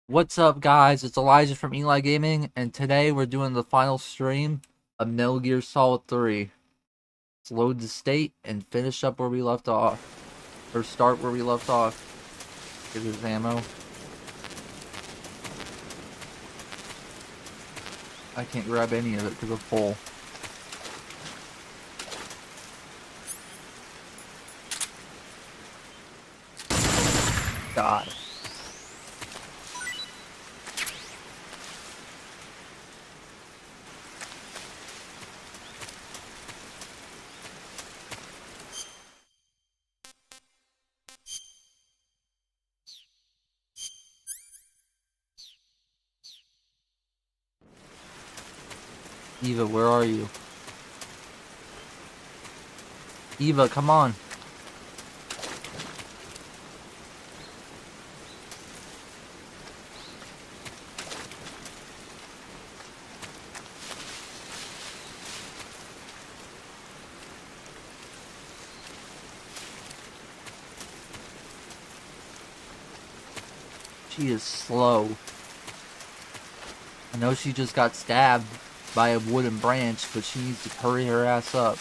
What's up, guys? It's Elijah from Eli Gaming, and today we're doing the final stream of Metal Gear Solid 3. Let's load the state and finish up where we left off. Or start where we left off. Get his ammo. I can't grab any of it because I'm full. God. Eva, where are you? Eva, come on. She is slow. I know she just got stabbed by a wooden branch, but she needs to hurry her ass up.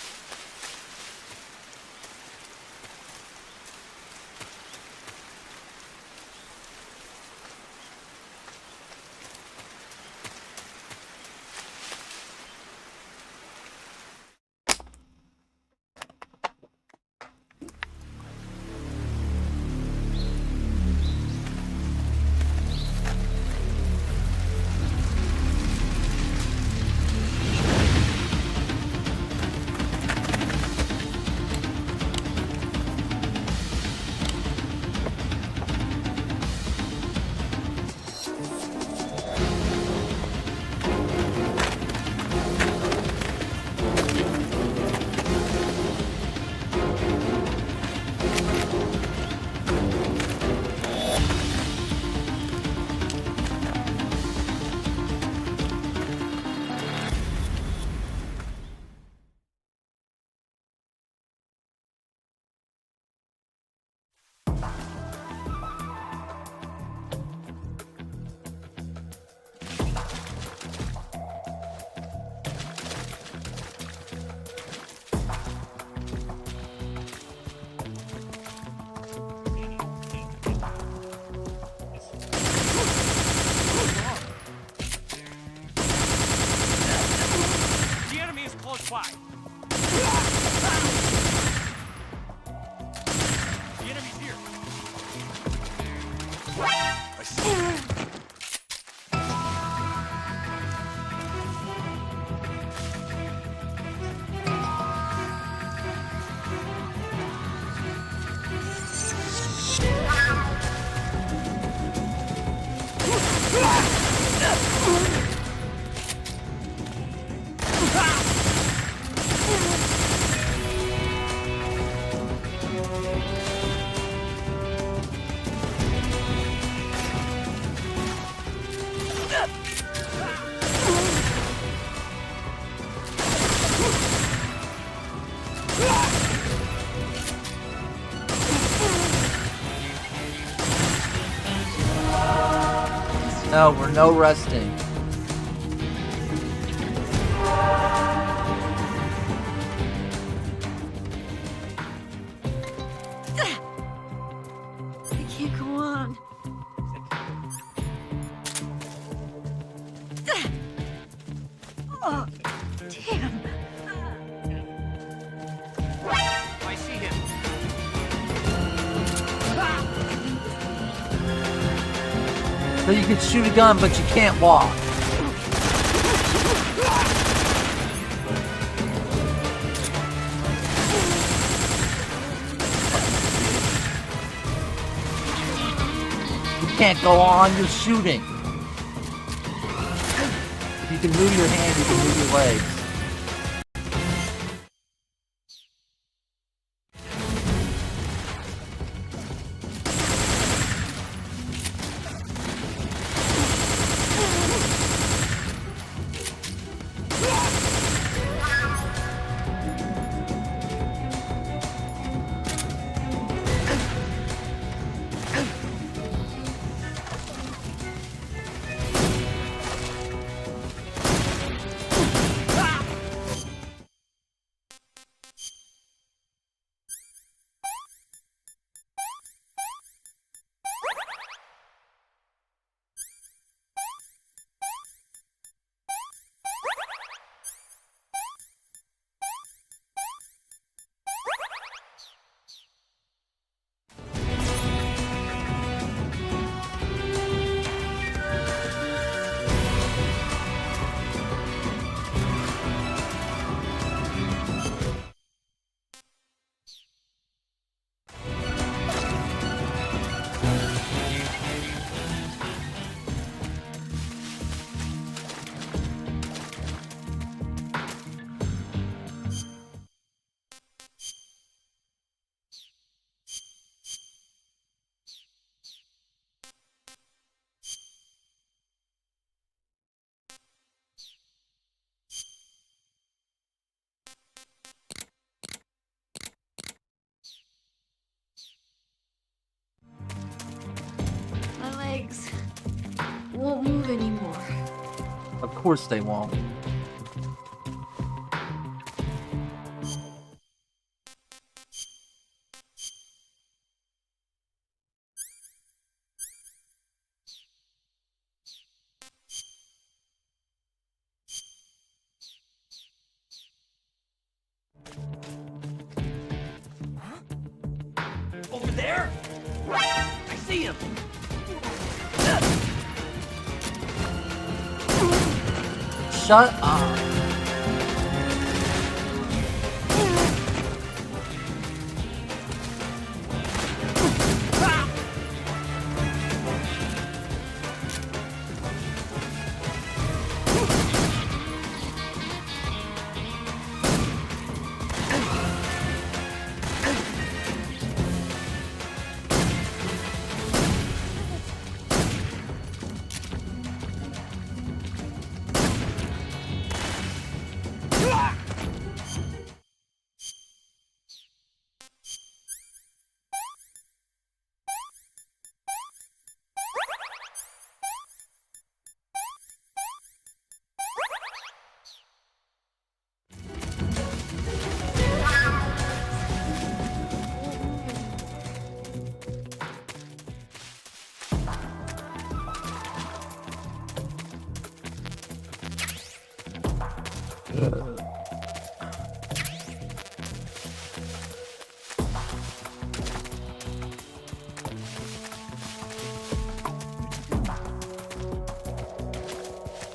The enemy is close by. The enemy's here. I see. No, we're no resting. I can't go on. Oh, damn. I see him. So you can shoot a gun, but you can't walk. You can't go on, you're shooting. If you can move your hand, you can move your legs. course they won't. Over there? I see him. Shut up.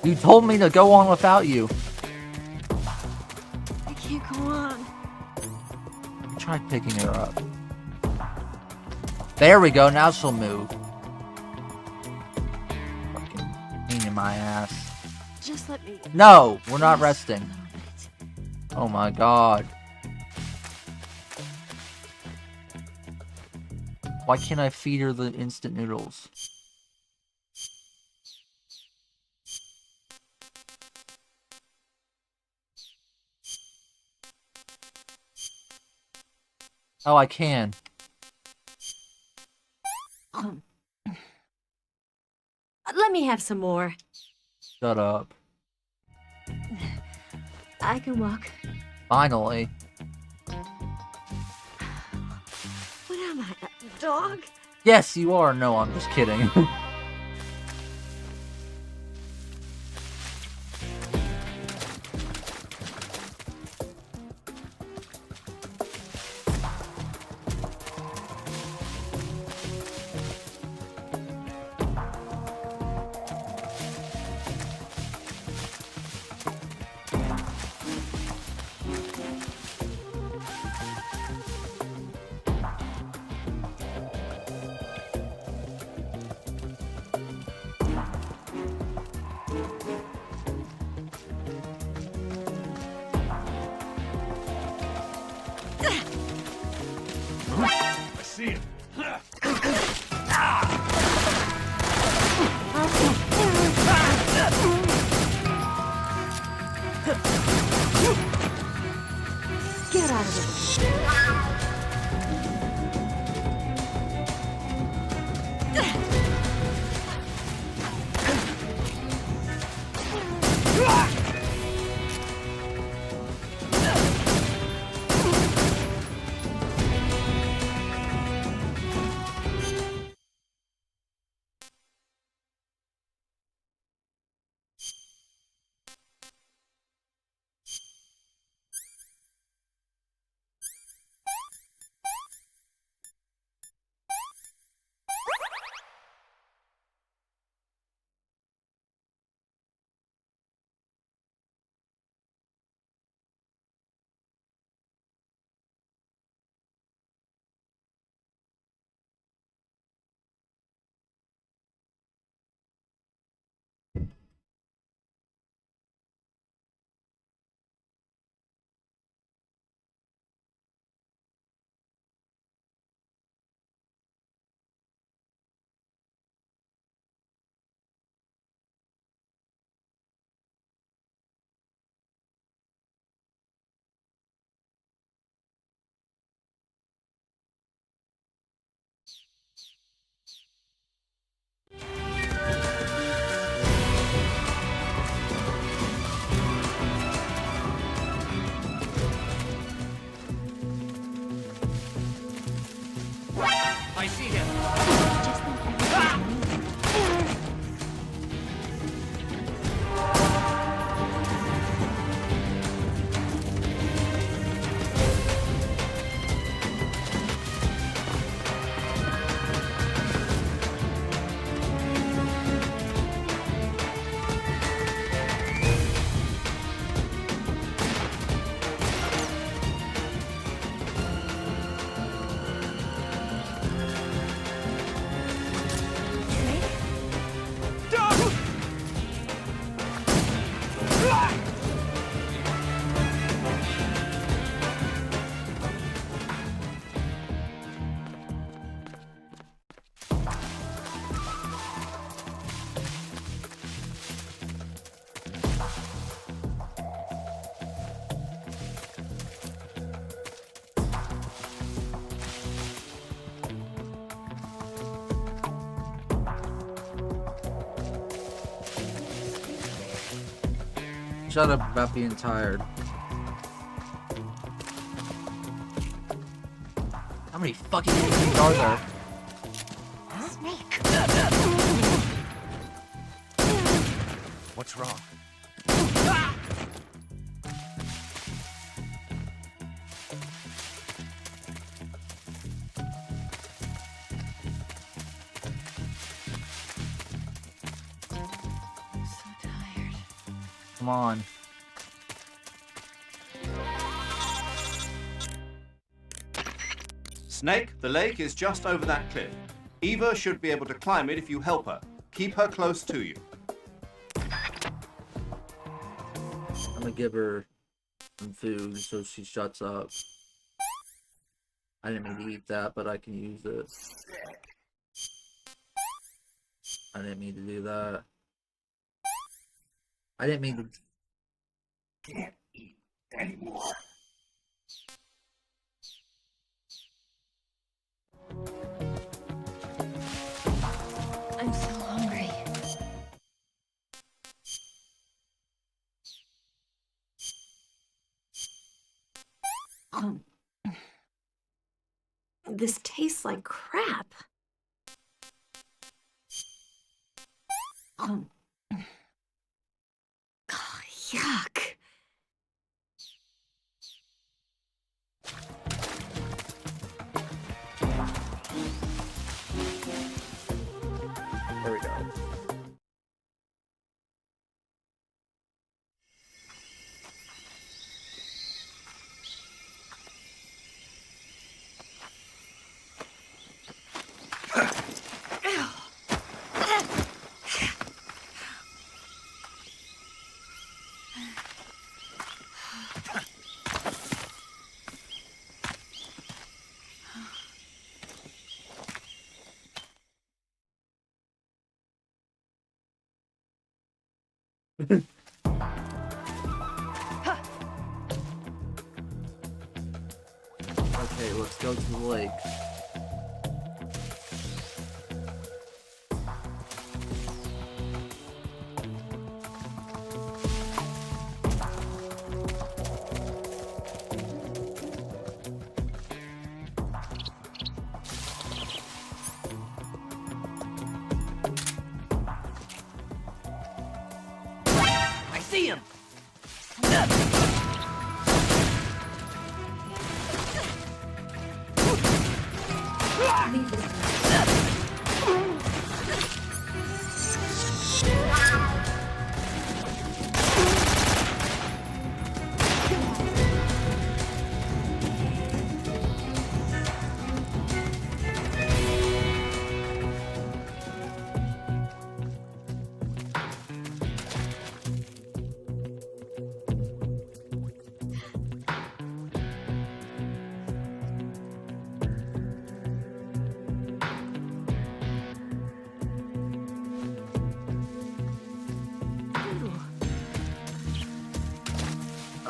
You told me to go on without you. I can't go on. Try picking her up. There we go, now she'll move. Fucking pain in my ass. Just let me. No, we're not rest a resting. little bit. Oh my god. Why can't I feed her the instant noodles? Oh, I can. Let me have some more. Shut up. I can walk. Finally. What am I, a dog? Yes, you are. No, I'm just kidding. I see him. Get out of there. Shut up about being tired. How many fucking enemies are there? Snake. What's wrong? I'm so tired. Come on. Snake, the lake is just over that cliff. Eva should be able to climb it if you help her. Keep her close to you. I'm gonna give her some food so she shuts up. I didn't mean to eat that, but I can use it. I didn't mean to do that. I didn't mean to. Can't eat anymore. I'm so hungry. This tastes like crap. Oh, yuck. There we go. Okay, let's go to the lake. I see him!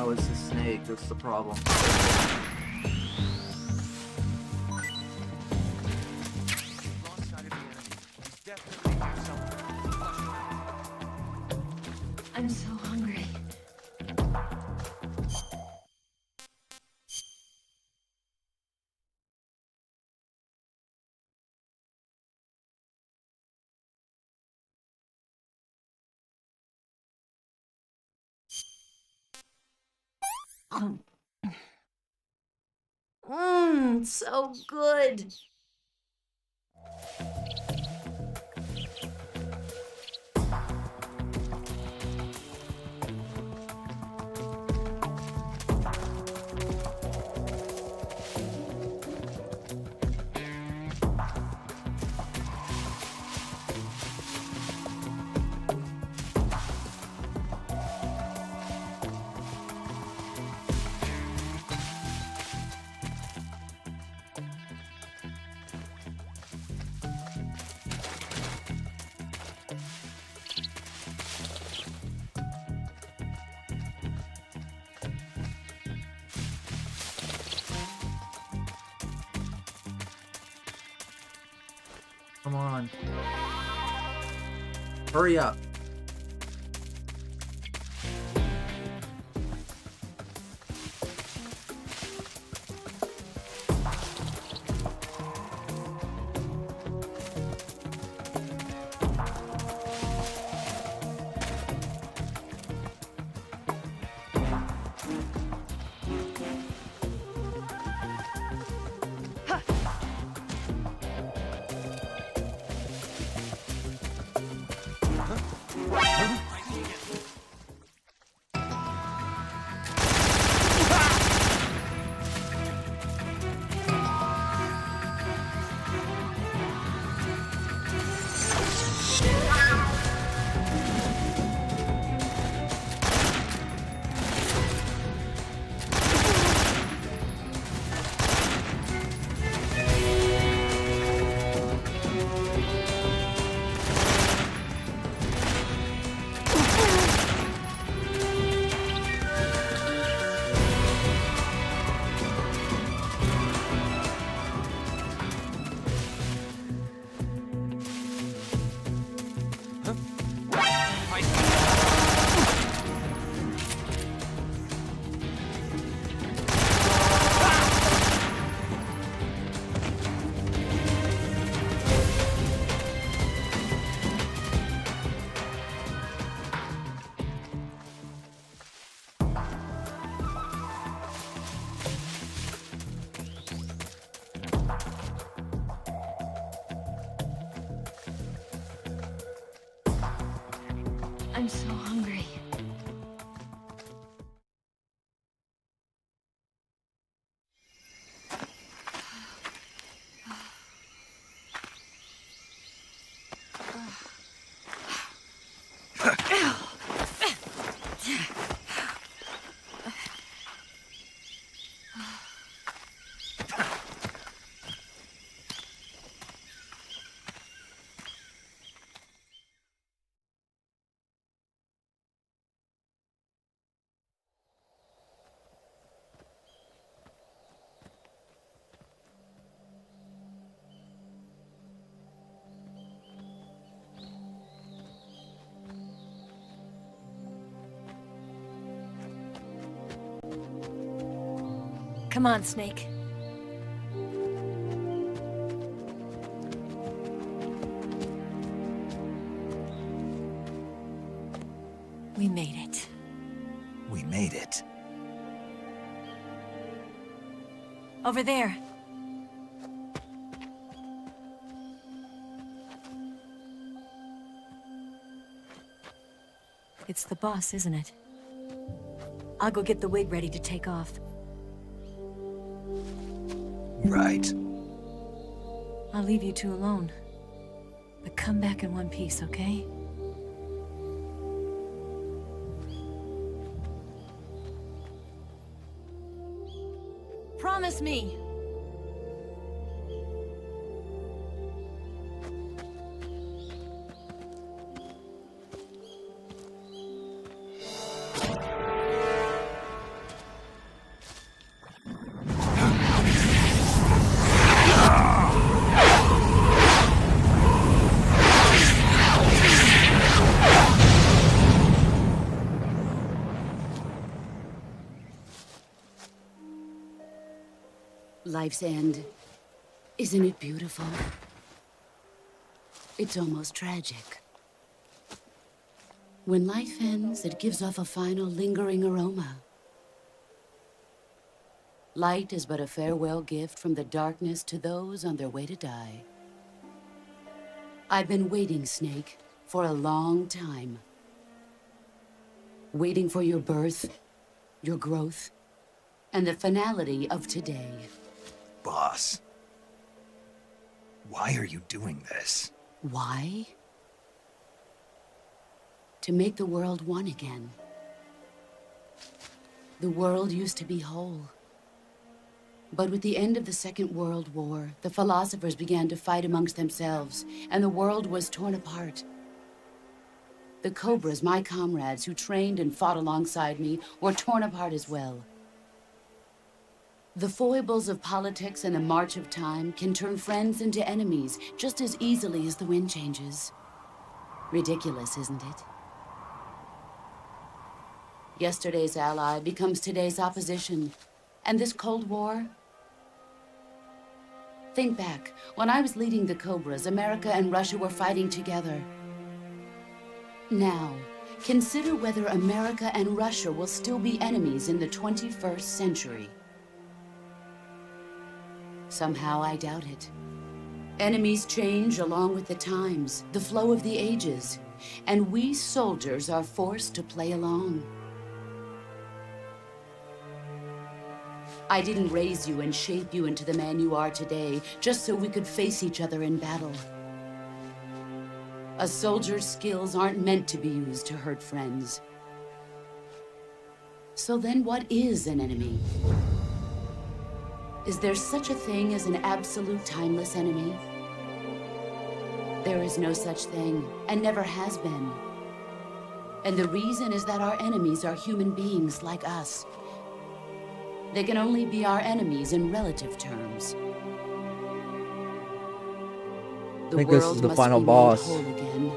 Oh, it's the snake. That's the problem. Lost sight of the enemy. He's definitely near somewhere. I'm so hungry. So good. Come on. Hurry up. I'm so hungry. Come on, Snake. We made it. We made it. Over there. It's the boss, isn't it? I'll go get the wig ready to take off. Right. I'll leave you two alone. But come back in one piece, okay? Promise me! Life's end. Isn't it beautiful? It's almost tragic. When life ends, it gives off a final lingering aroma. Light is but a farewell gift from the darkness to those on their way to die. I've been waiting, Snake, for a long time. Waiting for your birth, your growth, and the finality of today. Boss. Why are you doing this? Why? To make the world one again. The world used to be whole. But with the end of the Second World War, the philosophers began to fight amongst themselves, and the world was torn apart. The Cobras, my comrades who trained and fought alongside me, were torn apart as well. The foibles of politics and the march of time can turn friends into enemies just as easily as the wind changes. Ridiculous, isn't it? Yesterday's ally becomes today's opposition. And this Cold War? Think back. When I was leading the Cobras, America and Russia were fighting together. Now, consider whether America and Russia will still be enemies in the 21st century. Somehow I doubt it. Enemies change along with the times, the flow of the ages, and we soldiers are forced to play along. I didn't raise you and shape you into the man you are today just so we could face each other in battle. A soldier's skills aren't meant to be used to hurt friends. So then what is an enemy? Is there such a thing as an absolute timeless enemy? There is no such thing, and never has been. And the reason is that our enemies are human beings like us. They can only be our enemies in relative terms. I think this is the final boss. Again.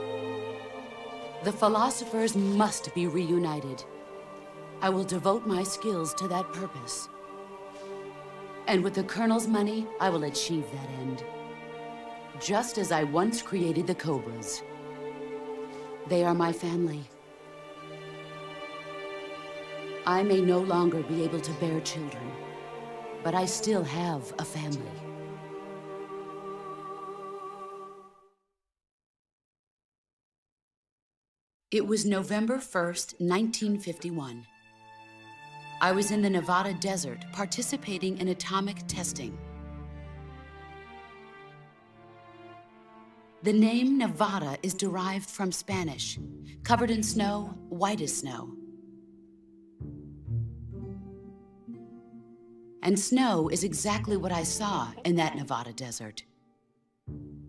The philosophers must be reunited. I will devote my skills to that purpose. And with the Colonel's money, I will achieve that end. Just as I once created the Cobras. They are my family. I may no longer be able to bear children, but I still have a family. It was November 1st, 1951. I was in the Nevada desert participating in atomic testing. The name Nevada is derived from Spanish, covered in snow, white as snow. And snow is exactly what I saw in that Nevada desert.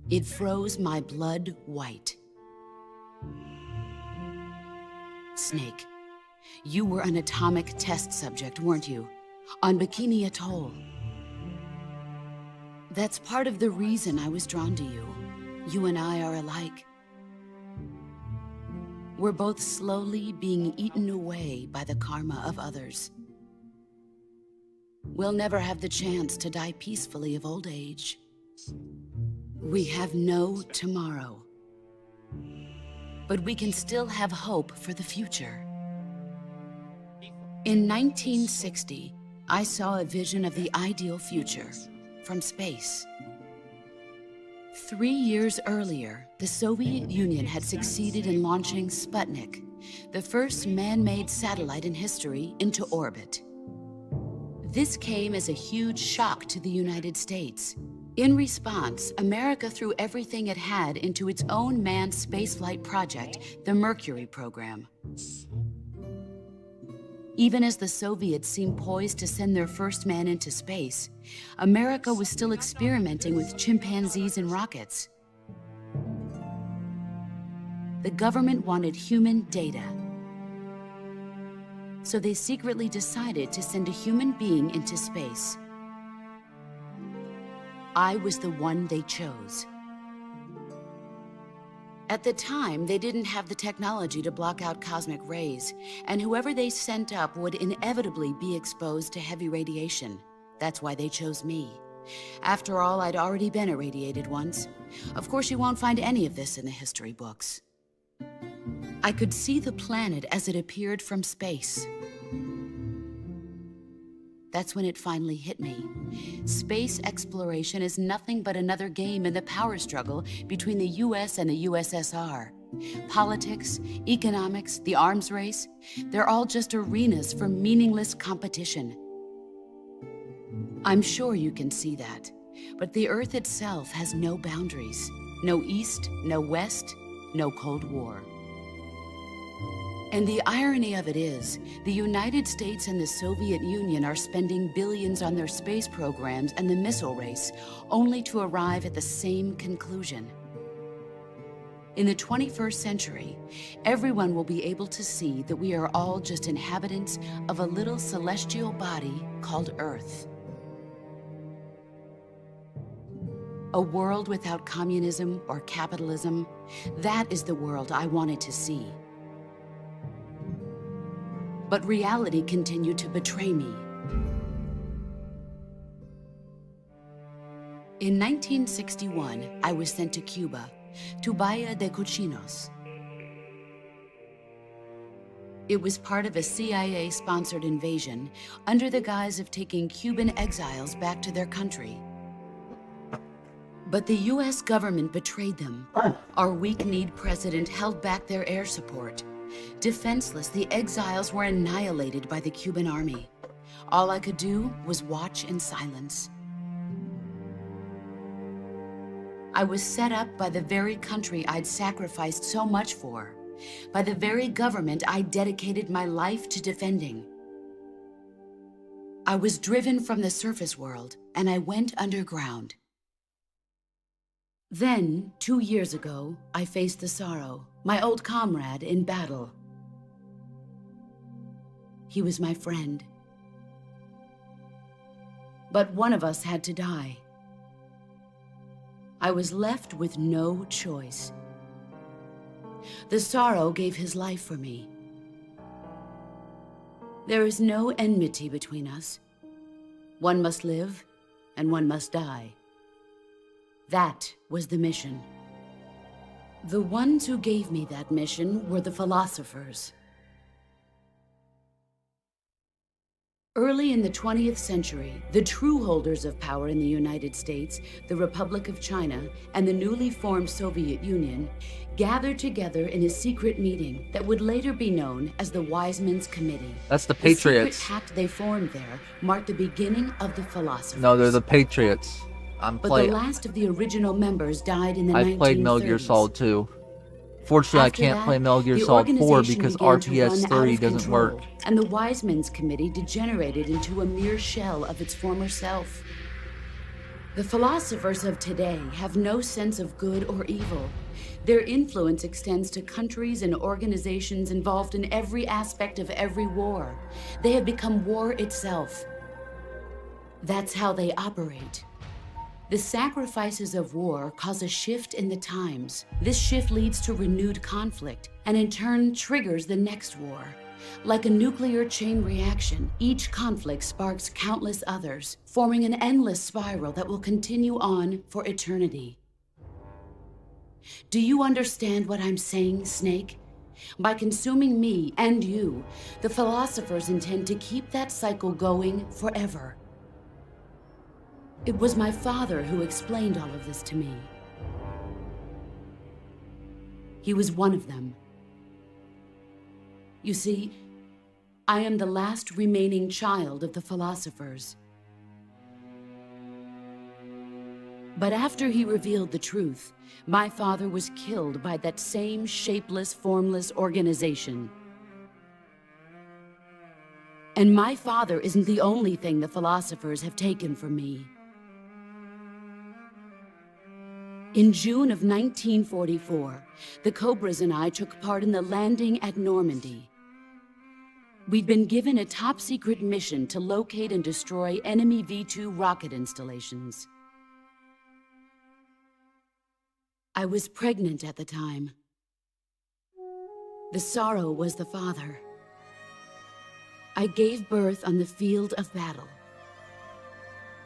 It froze my blood white. Snake, you were an atomic test subject, weren't you? On Bikini Atoll. That's part of the reason I was drawn to you. You and I are alike. We're both slowly being eaten away by the karma of others. We'll never have the chance to die peacefully of old age. We have no tomorrow. But we can still have hope for the future. In 1960, I saw a vision of the ideal future from space. 3 years earlier, the Soviet Union had succeeded in launching Sputnik, the first man-made satellite in history, into orbit. This came as a huge shock to the United States. In response, America threw everything it had into its own manned spaceflight project, the Mercury program. Even as the Soviets seemed poised to send their first man into space, America was still experimenting with chimpanzees and rockets. The government wanted human data. So they secretly decided to send a human being into space. I was the one they chose. At the time, they didn't have the technology to block out cosmic rays, and whoever they sent up would inevitably be exposed to heavy radiation. That's why they chose me. After all, I'd already been irradiated once. Of course, you won't find any of this in the history books. I could see the planet as it appeared from space. That's when it finally hit me. Space exploration is nothing but another game in the power struggle between the US and the USSR. Politics, economics, the arms race, they're all just arenas for meaningless competition. I'm sure you can see that, but the Earth itself has no boundaries. No East, no West, no Cold War. And the irony of it is, the United States and the Soviet Union are spending billions on their space programs and the missile race, only to arrive at the same conclusion. In the 21st century, everyone will be able to see that we are all just inhabitants of a little celestial body called Earth. A world without communism or capitalism, that is the world I wanted to see. But reality continued to betray me. In 1961, I was sent to Cuba, to Bahia de Cochinos. It was part of a CIA-sponsored invasion under the guise of taking Cuban exiles back to their country. But the US government betrayed them. Our weak-kneed president held back their air support. Defenseless, the exiles were annihilated by the Cuban army. All I could do was watch in silence. I was set up by the very country I'd sacrificed so much for, by the very government I dedicated my life to defending. I was driven from the surface world, and I went underground. Then, 2 years ago, I faced the Sorrow, my old comrade in battle. He was my friend. But one of us had to die. I was left with no choice. The Sorrow gave his life for me. There is no enmity between us. One must live, and one must die. That was the mission. The ones who gave me that mission were the philosophers. Early in the 20th century, the true holders of power in the United States, the Republic of China, and the newly formed Soviet Union gathered together in a secret meeting that would later be known as the Wiseman's Committee. That's the The secret Patriots. pact they formed there marked the beginning of the philosophers. No, they're the Patriots. I'm But playing. the last of the original members died in the 1930s. I played Metal Gear Solid 2. Fortunately, After I can't that, play Metal Gear the Solid 4 organization because began to RTS run 3 out of doesn't control, work. and the Wiseman's Committee degenerated into a mere shell of its former self. The philosophers of today have no sense of good or evil. Their influence extends to countries and organizations involved in every aspect of every war. They have become war itself. That's how they operate. The sacrifices of war cause a shift in the times. This shift leads to renewed conflict, and in turn triggers the next war. Like a nuclear chain reaction, each conflict sparks countless others, forming an endless spiral that will continue on for eternity. Do you understand what I'm saying, Snake? By consuming me and you, the philosophers intend to keep that cycle going forever. It was my father who explained all of this to me. He was one of them. You see, I am the last remaining child of the philosophers. But after he revealed the truth, my father was killed by that same shapeless, formless organization. And my father isn't the only thing the philosophers have taken from me. In June of 1944, the Cobras and I took part in the landing at Normandy. We'd been given a top-secret mission to locate and destroy enemy V-2 rocket installations. I was pregnant at the time. The sorrow was the father. I gave birth on the field of battle.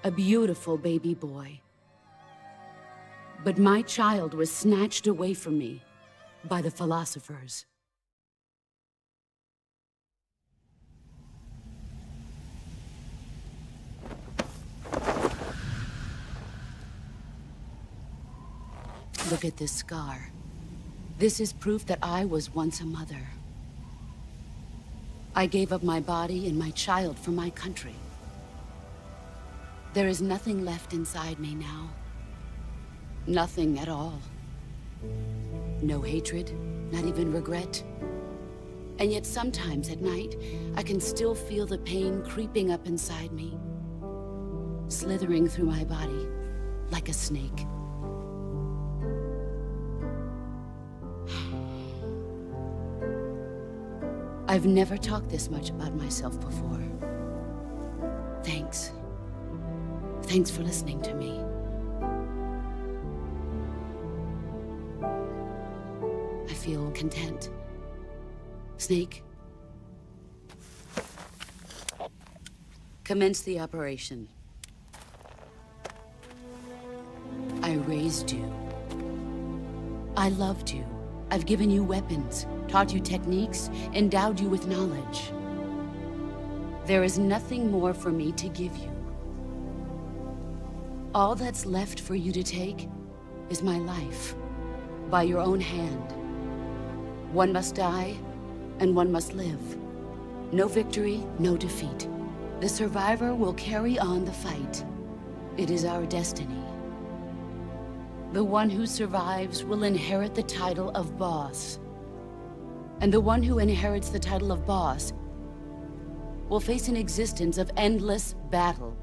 A beautiful baby boy. But my child was snatched away from me by the philosophers. Look at this scar. This is proof that I was once a mother. I gave up my body and my child for my country. There is nothing left inside me now. Nothing at all. No hatred, not even regret. And yet sometimes at night, I can still feel the pain creeping up inside me, slithering through my body like a snake. I've never talked this much about myself before. Thanks. Thanks for listening to me. I feel content. Snake, commence the operation. I raised you. I loved you. I've given you weapons, taught you techniques, endowed you with knowledge. There is nothing more for me to give you. All that's left for you to take is my life, by your own hand. One must die, and one must live. No victory, no defeat. The survivor will carry on the fight. It is our destiny. The one who survives will inherit the title of boss. And the one who inherits the title of boss will face an existence of endless battle.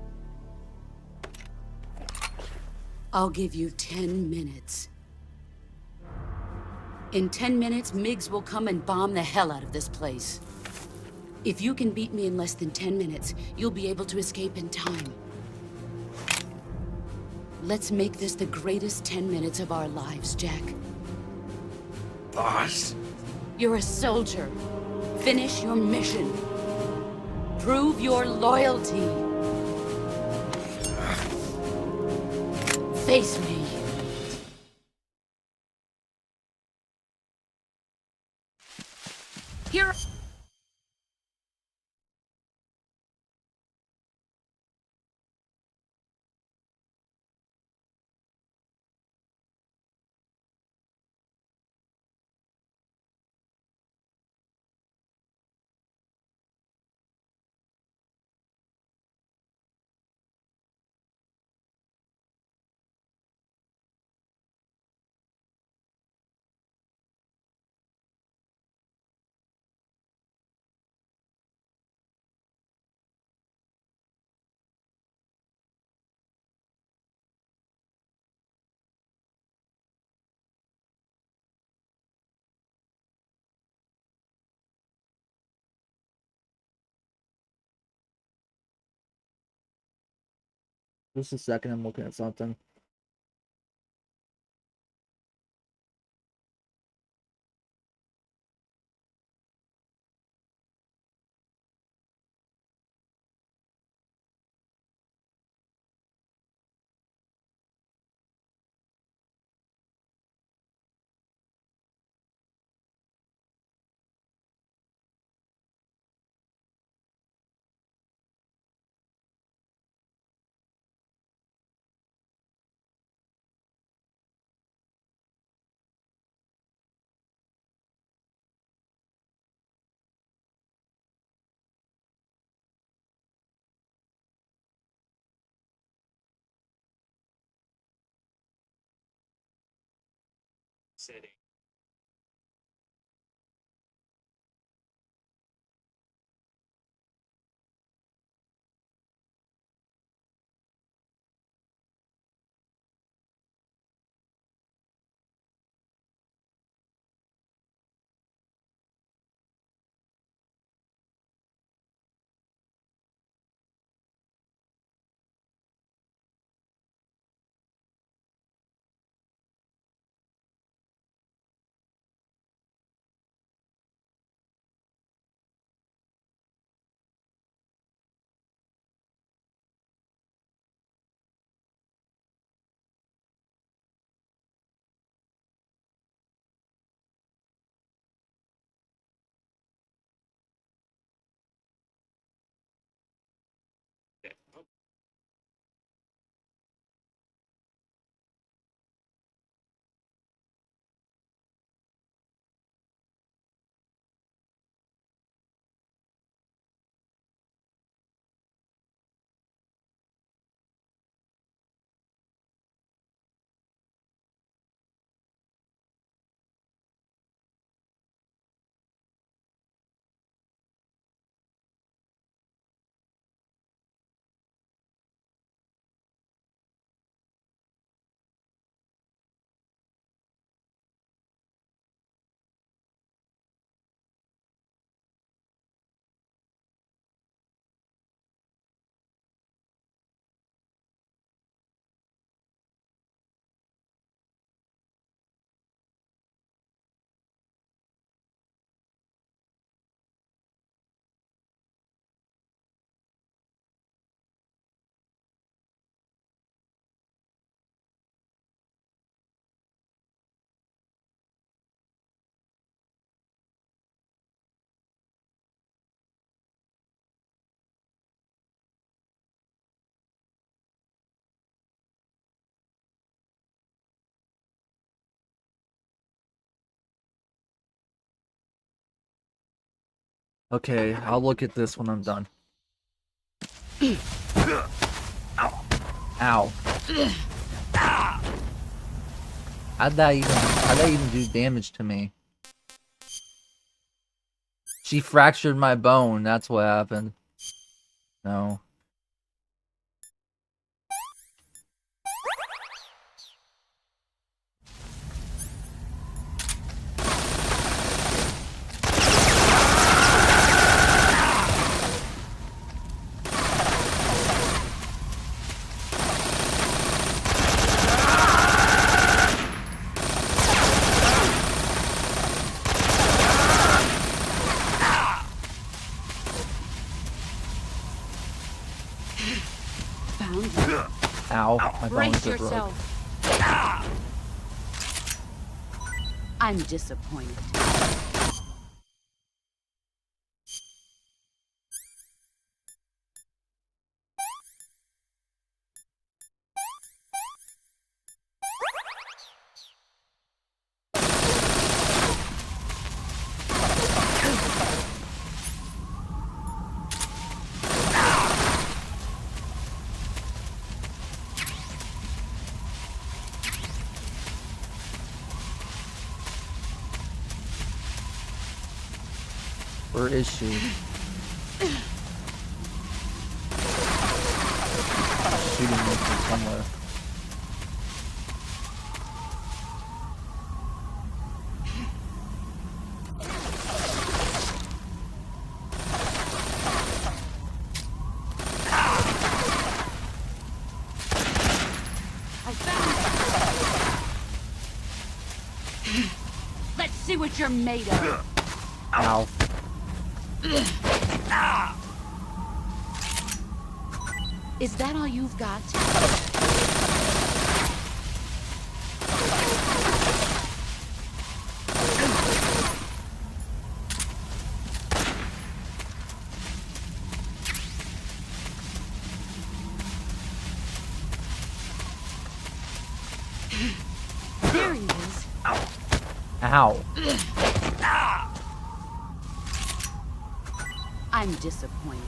I'll give you 10 minutes. In 10 minutes, Miggs will come and bomb the hell out of this place. If you can beat me in less than 10 minutes, you'll be able to escape in time. Let's make this the greatest 10 minutes of our lives, Jack. Boss? You're a soldier. Finish your mission. Prove your loyalty. Face me. Here. Just a second, I'm looking at something. Okay, I'll look at this when I'm done. Ow. How'd that even do damage to me? She fractured my bone, that's what happened. No. Ow, my bones are broke. I'm disappointed. Where is she? Shooting me from somewhere. I found it. Let's see what you're made of. Ow. Is that all you've got? There he is. Ow. I'm disappointed.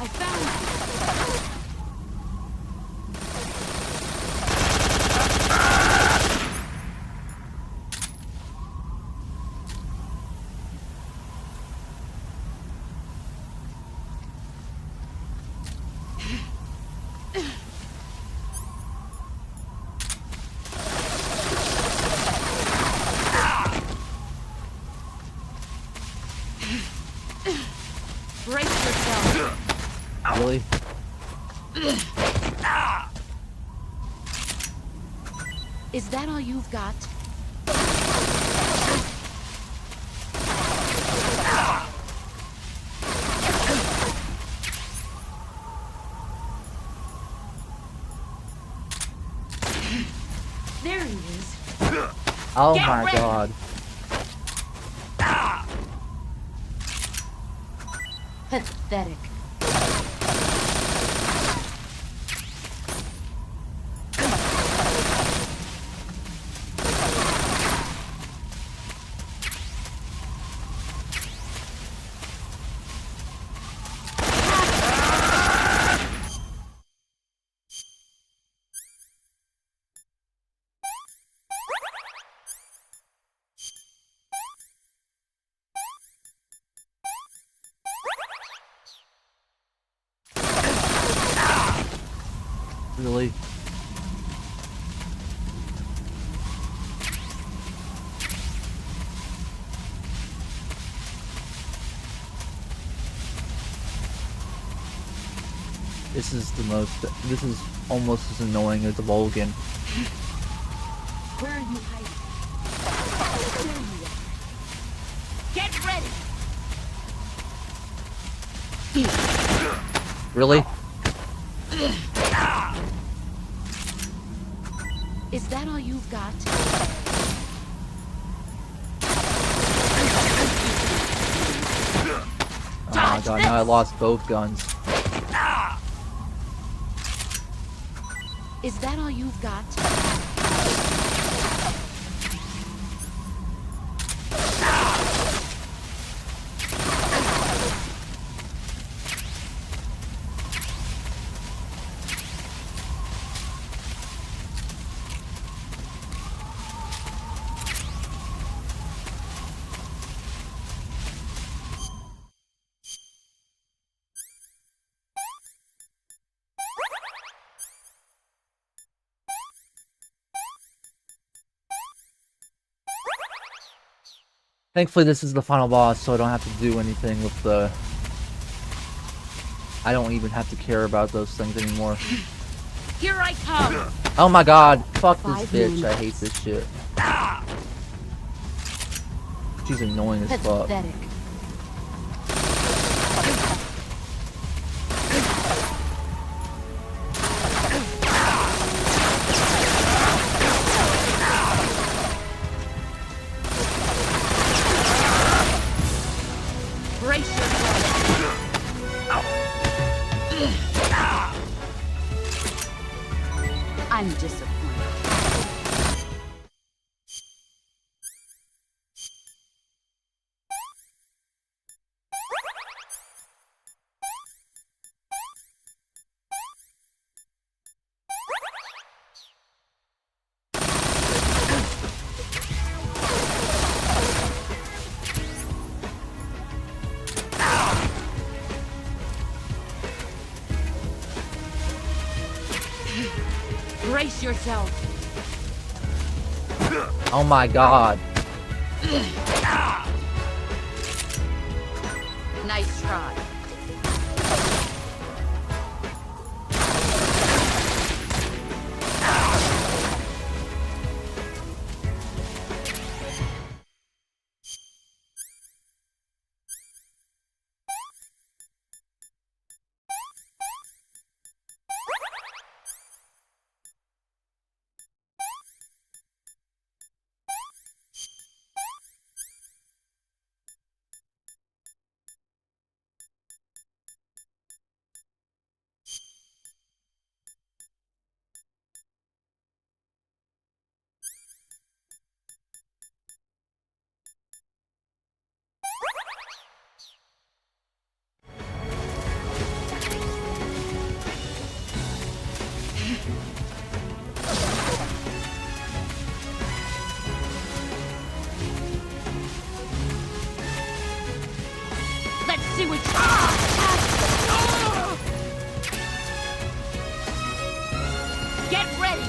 I found it. Brace yourself. Really? Is that all you've got? There he is. Oh Get my ready. god. Pathetic. Really? This is almost as annoying as the Vulcan. Where are you hiding? There you are. Get ready. Really? Is that all you've got? Oh my god, now I lost both guns. Is that all you've got? Thankfully this is the final boss, so I don't have to do anything with the... I don't even have to care about those things anymore. Here I come. Oh my god, fuck this 5 bitch, I minutes. hate this shit. She's annoying as fuck. Pathetic. Brace yourself. I'm disappointed. Brace yourself. Oh my god. Nice try. Let's see what Get ready!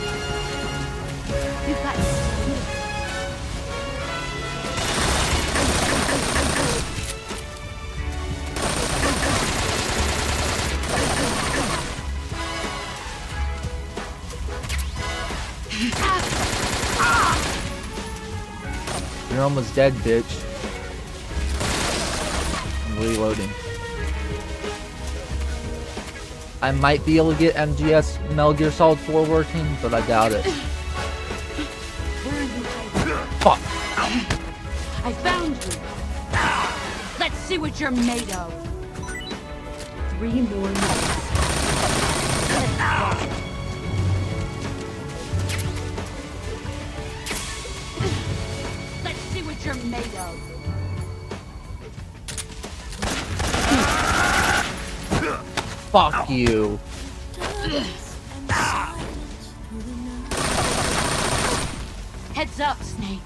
You've got You're almost dead, bitch. I'm reloading. I might be able to get MGS Metal Gear Solid 4 working, but I doubt it. Fuck. I found you. Let's see what you're made of. 3 more minutes. Let's see what you're made of. Fuck you. Heads up, Snake.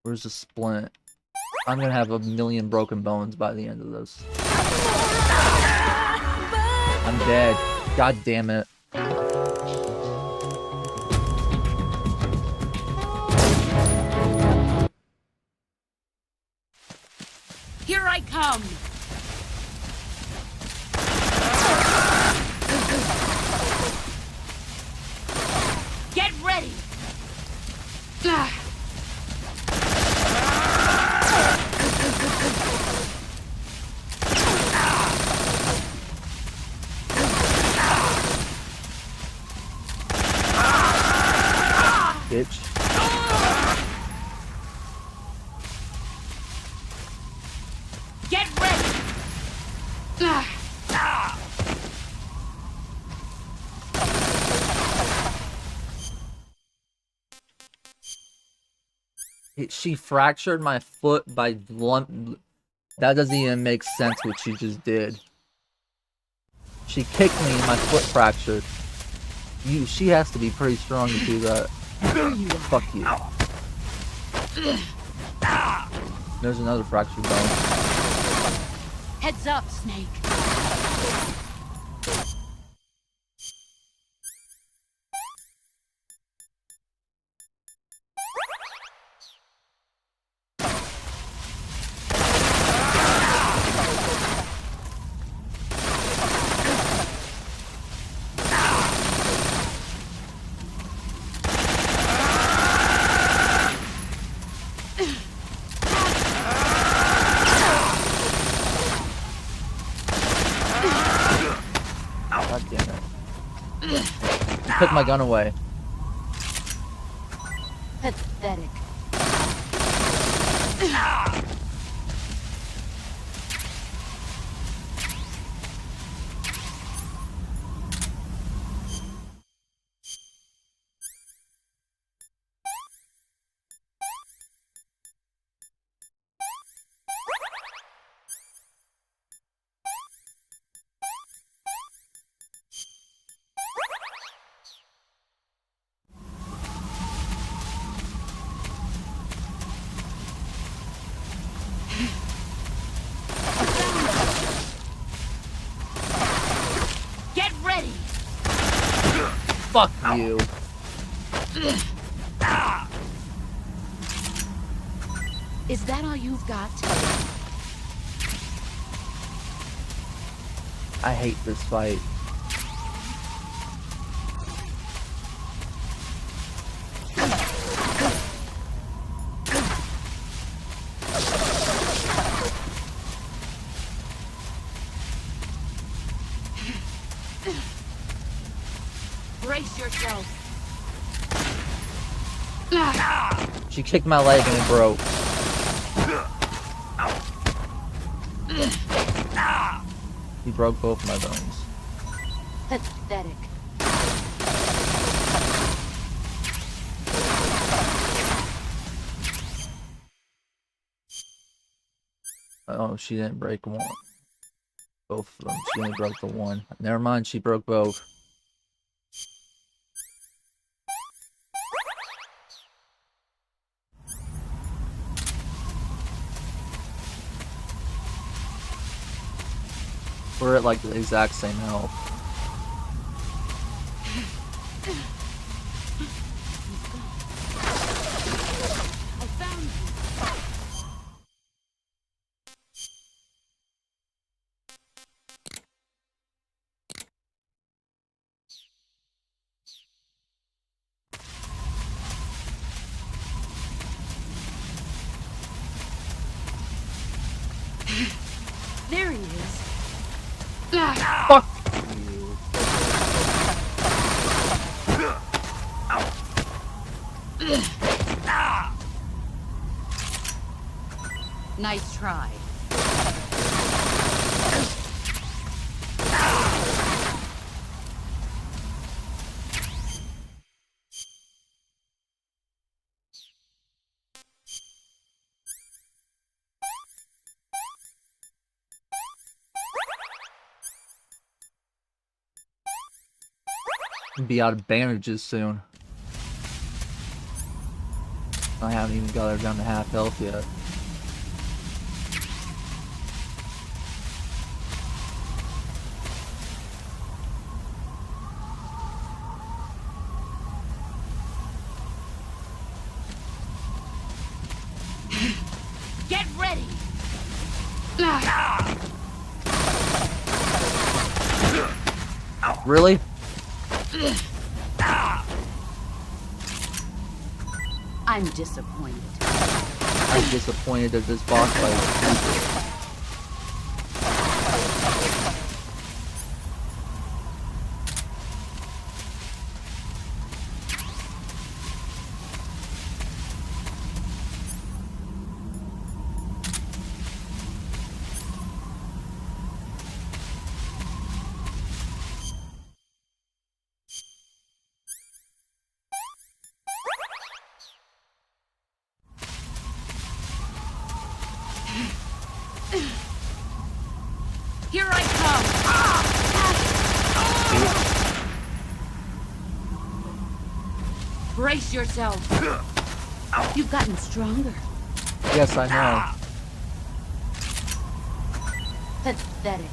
Where's the splint? I'm gonna have a million broken bones by the end of this. I'm dead. God damn it. Here I come. Get ready. Bitch. Get ready. She fractured my foot by blunt. That doesn't even make sense what she just did. She kicked me and my foot fractured. She has to be pretty strong to do that. Fuck you. There's another fractured bone. Heads up, Snake. God damn it. You took my gun away. Pathetic. Get ready! Fuck you. Is that all you've got? I hate this fight. Brace yourself. She kicked my leg and it broke. He broke both my bones. Pathetic. Oh, she didn't break one. Both of them. She only broke the one. Never mind, she broke both. We're at like the exact same health. I found you. There he is. Fuck you. Nice try. Be out of bandages soon. I haven't even got her down to half health yet. Get ready. Really? I'm disappointed. I'm disappointed at this boss fight. Here I come! Brace yourself. You've gotten stronger. Yes, I know. Pathetic.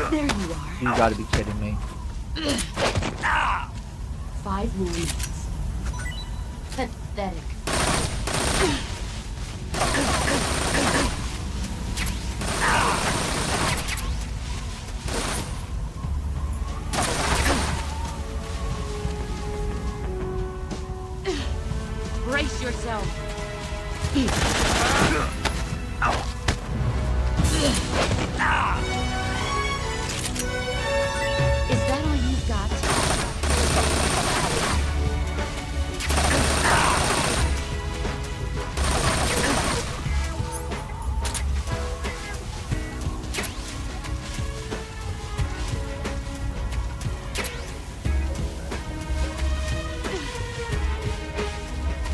There you are. You gotta be kidding me. 5 more minutes. Pathetic. Brace yourself. Is that all you've got?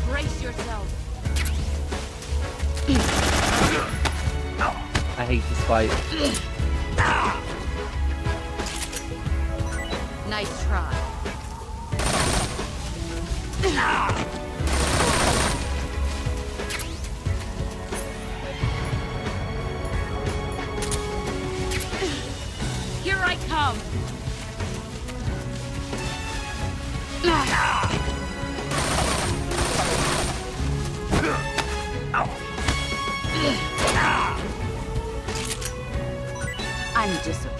Brace yourself. I hate this fight. Nice try. Here I come. I'm disappointed.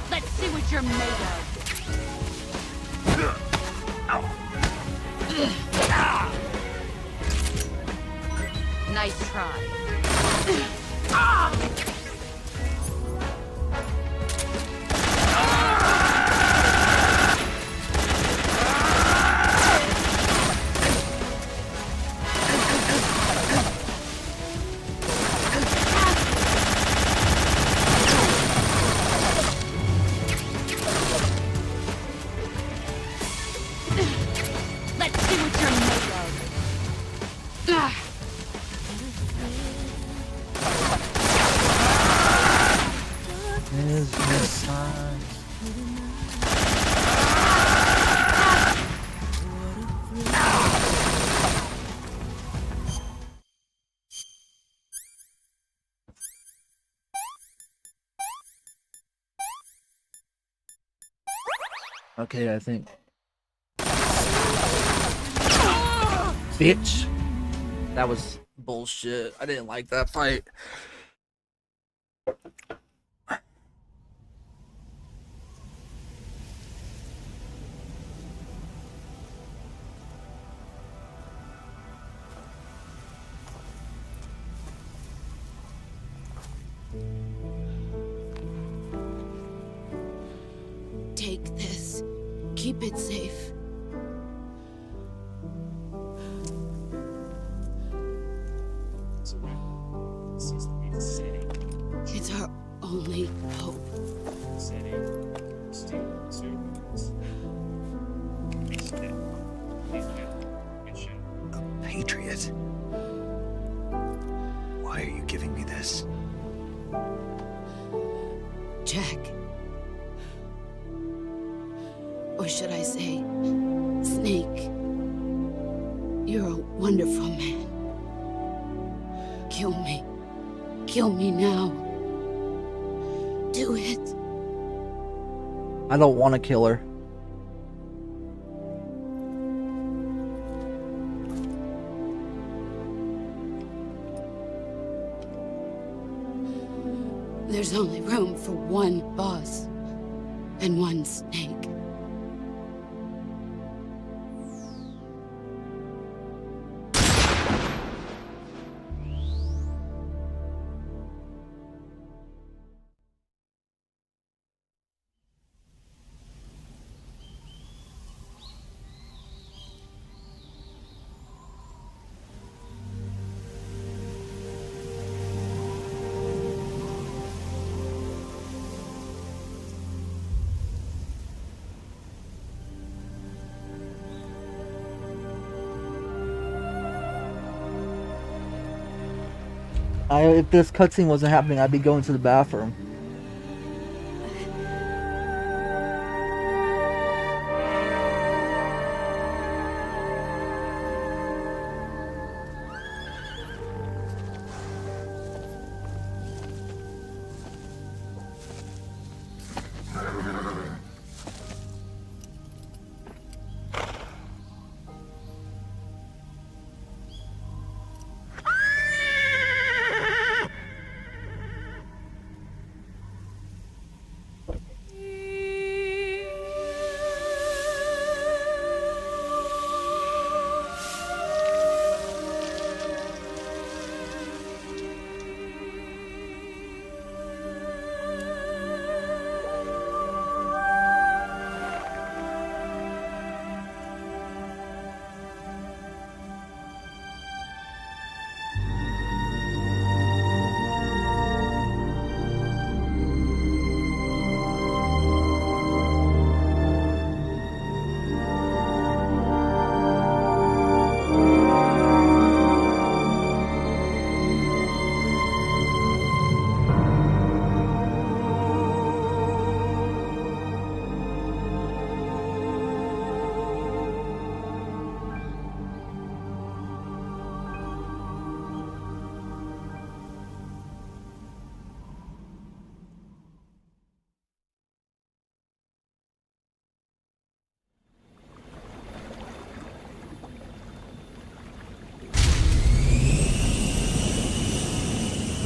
Let's see what you're made of. Nice try. Let's see what you're made of. Is this time? Okay, I think. Bitch! That was bullshit. I didn't like that fight. Take this. Keep it safe. It's our only hope. A patriot? Why are you giving me this? Jack. Or should I say, Snake. You're a wonderful man. Kill me. Kill me now. Do it. I don't want to kill her. There's only room for one boss and one snake. If this cutscene wasn't happening, I'd be going to the bathroom.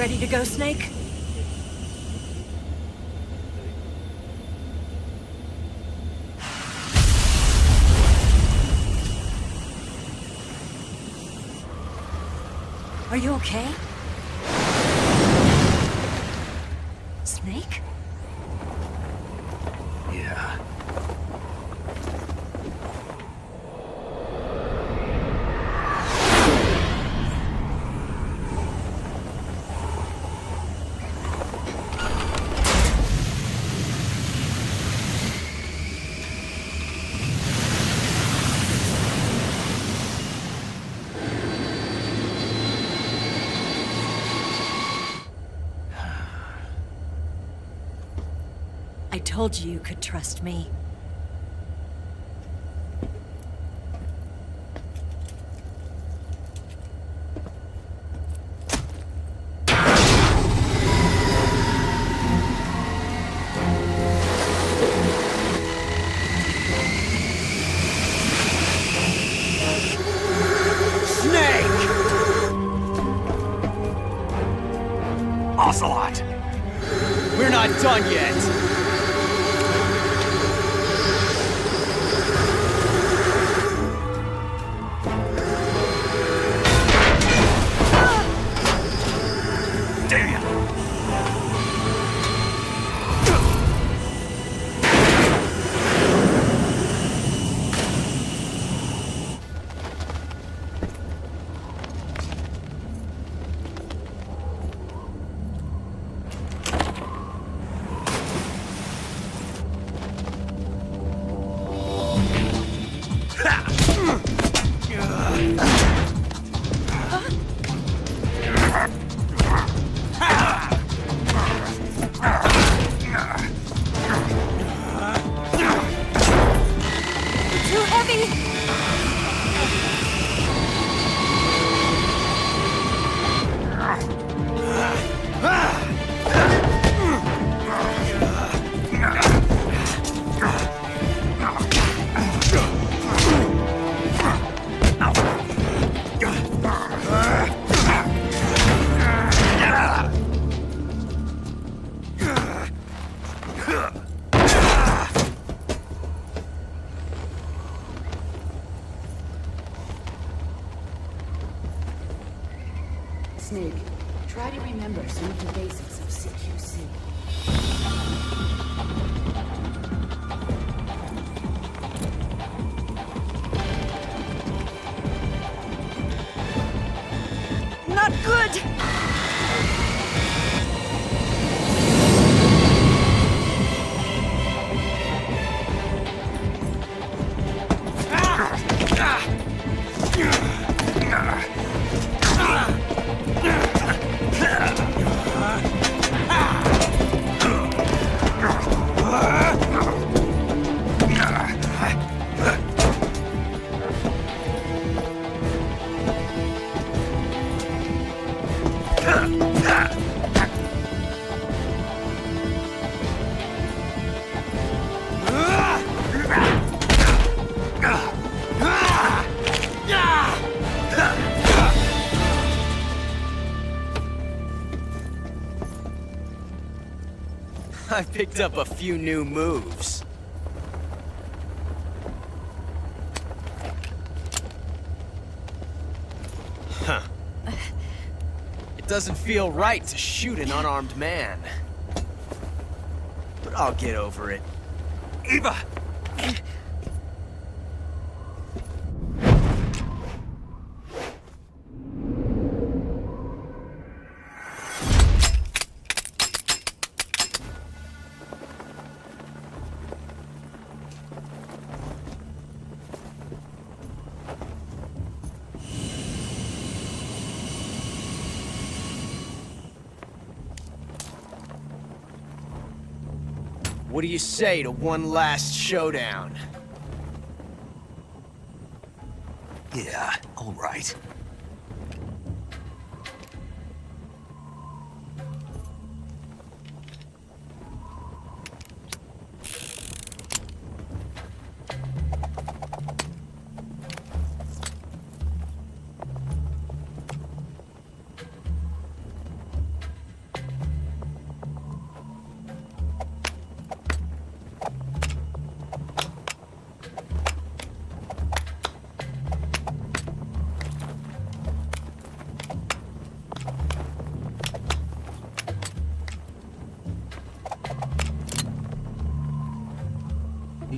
Ready to go, Snake? Are you okay? Snake? Yeah. I told you you could trust me. Snake! Ocelot! We're not done yet! Damn! Too heavy! Snake, try to remember some of the basics of CQC. Not good! I picked up a few new moves. Huh. It doesn't feel right to shoot an unarmed man. But I'll get over it. Eva! What do you say to one last showdown? Yeah, all right.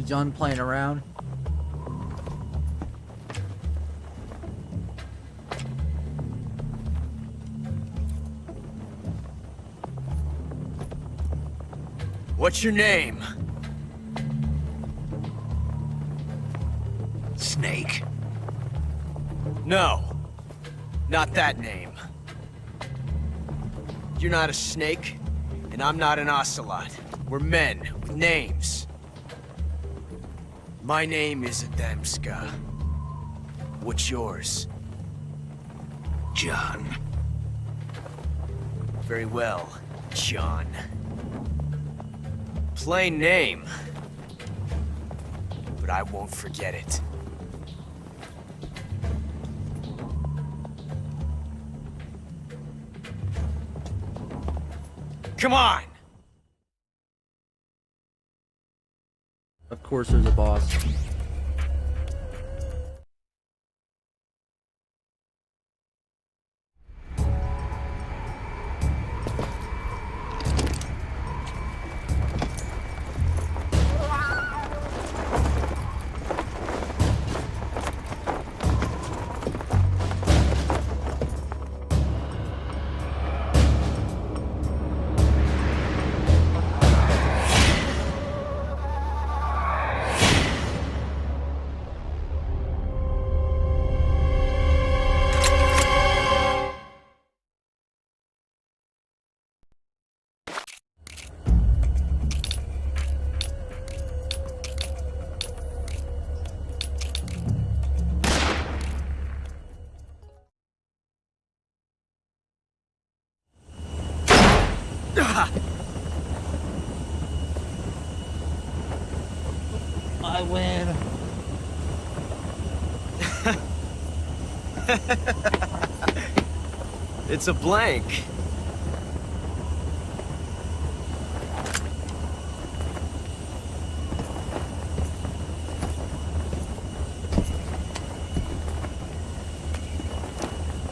done playing around? What's your name? Snake. No. Not that name. You're not a snake, and I'm not an ocelot. We're men with names. My name is Adamska. What's yours? John. Very well, John. Plain name. But I won't forget it. Come on! Of course there's a boss. I win. It's a blank.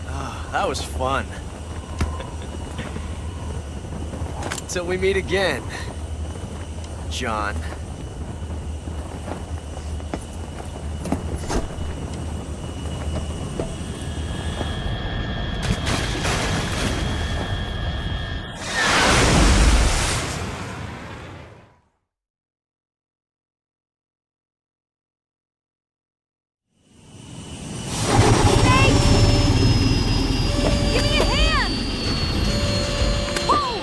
Ah, that was fun. Till we meet again, John. Give me a hand! Whoa!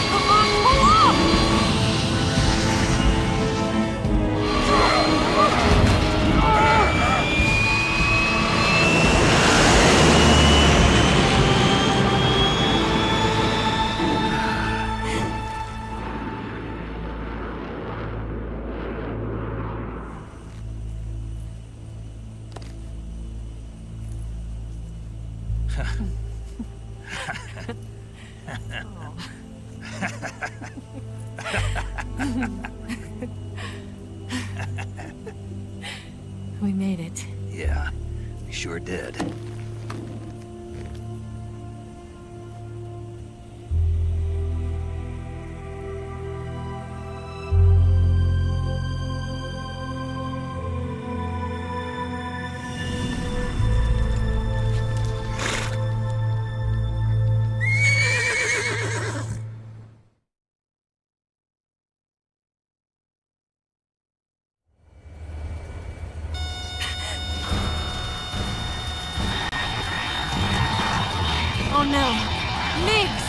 Come on, pull up! We made it. Yeah, we sure did. Oh no! Migs!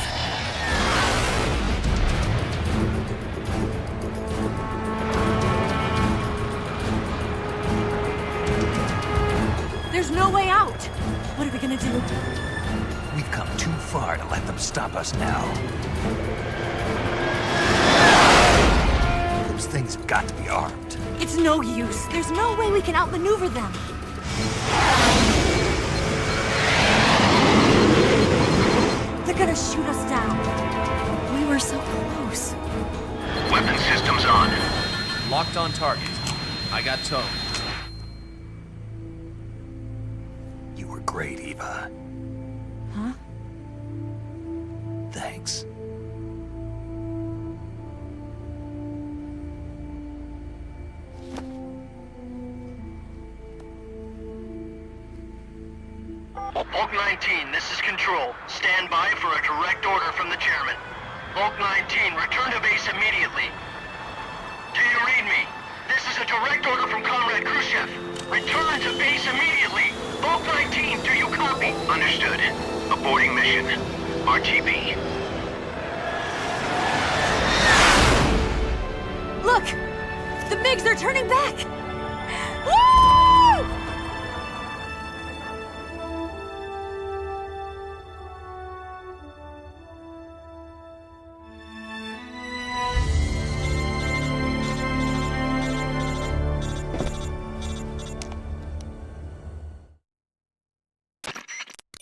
There's no way out! What are we gonna do? We've come too far to let them stop us now. Those things have got to be armed. It's no use. There's no way we can outmaneuver them. They're gonna shoot us down. We were so close. Weapon systems on. Locked on target. I got towed. You were great, Eva. Huh? Thanks. Bulk 19, this is Control. Stand by for a direct order from the chairman. Bulk 19, return to base immediately. Do you read me? This is a direct order from Comrade Khrushchev. Return to base immediately. Bulk 19, do you copy? Understood. Aborting mission. RTB. Look! The MiGs are turning back! Woo!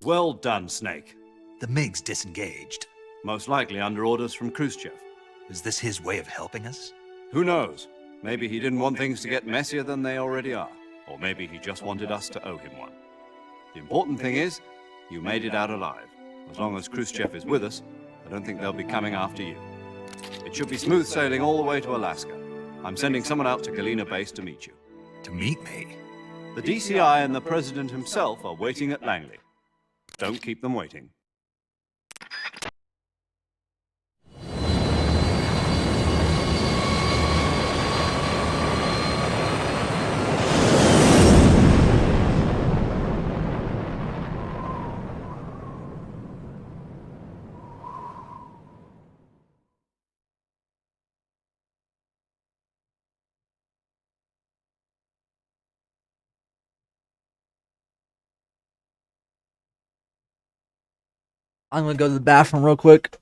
Well done, Snake. The MiGs disengaged. Most likely under orders from Khrushchev. Is this his way of helping us? Who knows? Maybe he didn't want things to get messier than they already are. Or maybe he just wanted us to owe him one. The important thing is, you made it out alive. As long as Khrushchev is with us, I don't think they'll be coming after you. It should be smooth sailing all the way to Alaska. I'm sending someone out to Galena Base to meet you. To meet me? The DCI and the President himself are waiting at Langley. Don't keep them waiting. I'm gonna go to the bathroom real quick.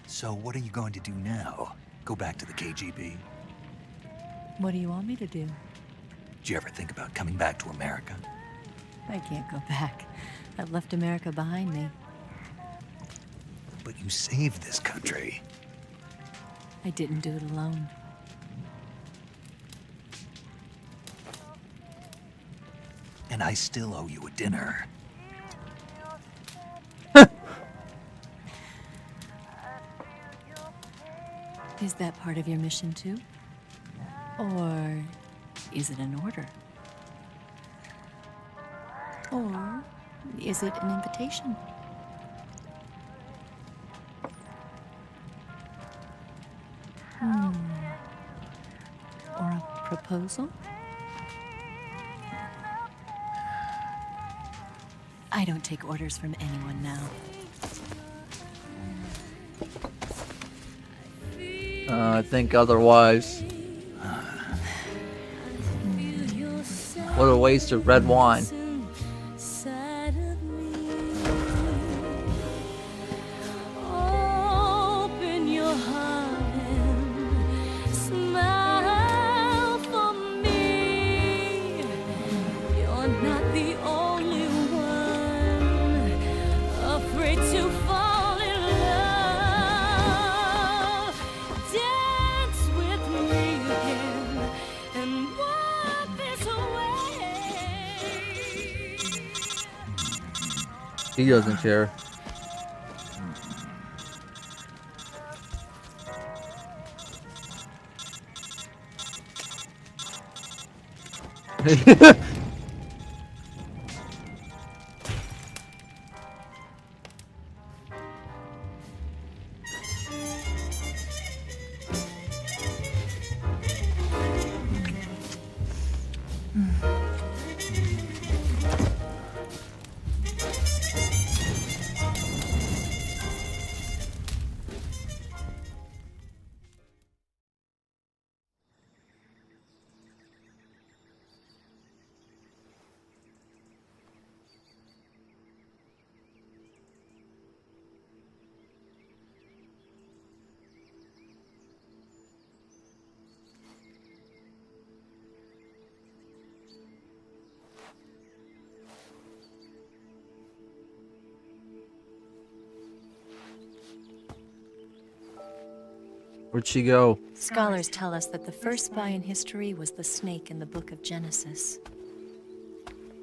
So what are you going to do now? Go back to the KGB? What do you want me to do? Did you ever think about coming back to America? I can't go back. I've left America behind me. But you saved this country. I didn't do it alone. And I still owe you a dinner. Is that part of your mission too? Or is it an order? Or is it an invitation? Or a proposal? I don't take orders from anyone now. I think otherwise. What a waste of red wine. Open your heart and smile for me. You're not the only one afraid to fall in love. Dance with me again and walk this way. He doesn't care. Where'd she go? Scholars tell us that the first spy in history was the snake in the book of Genesis.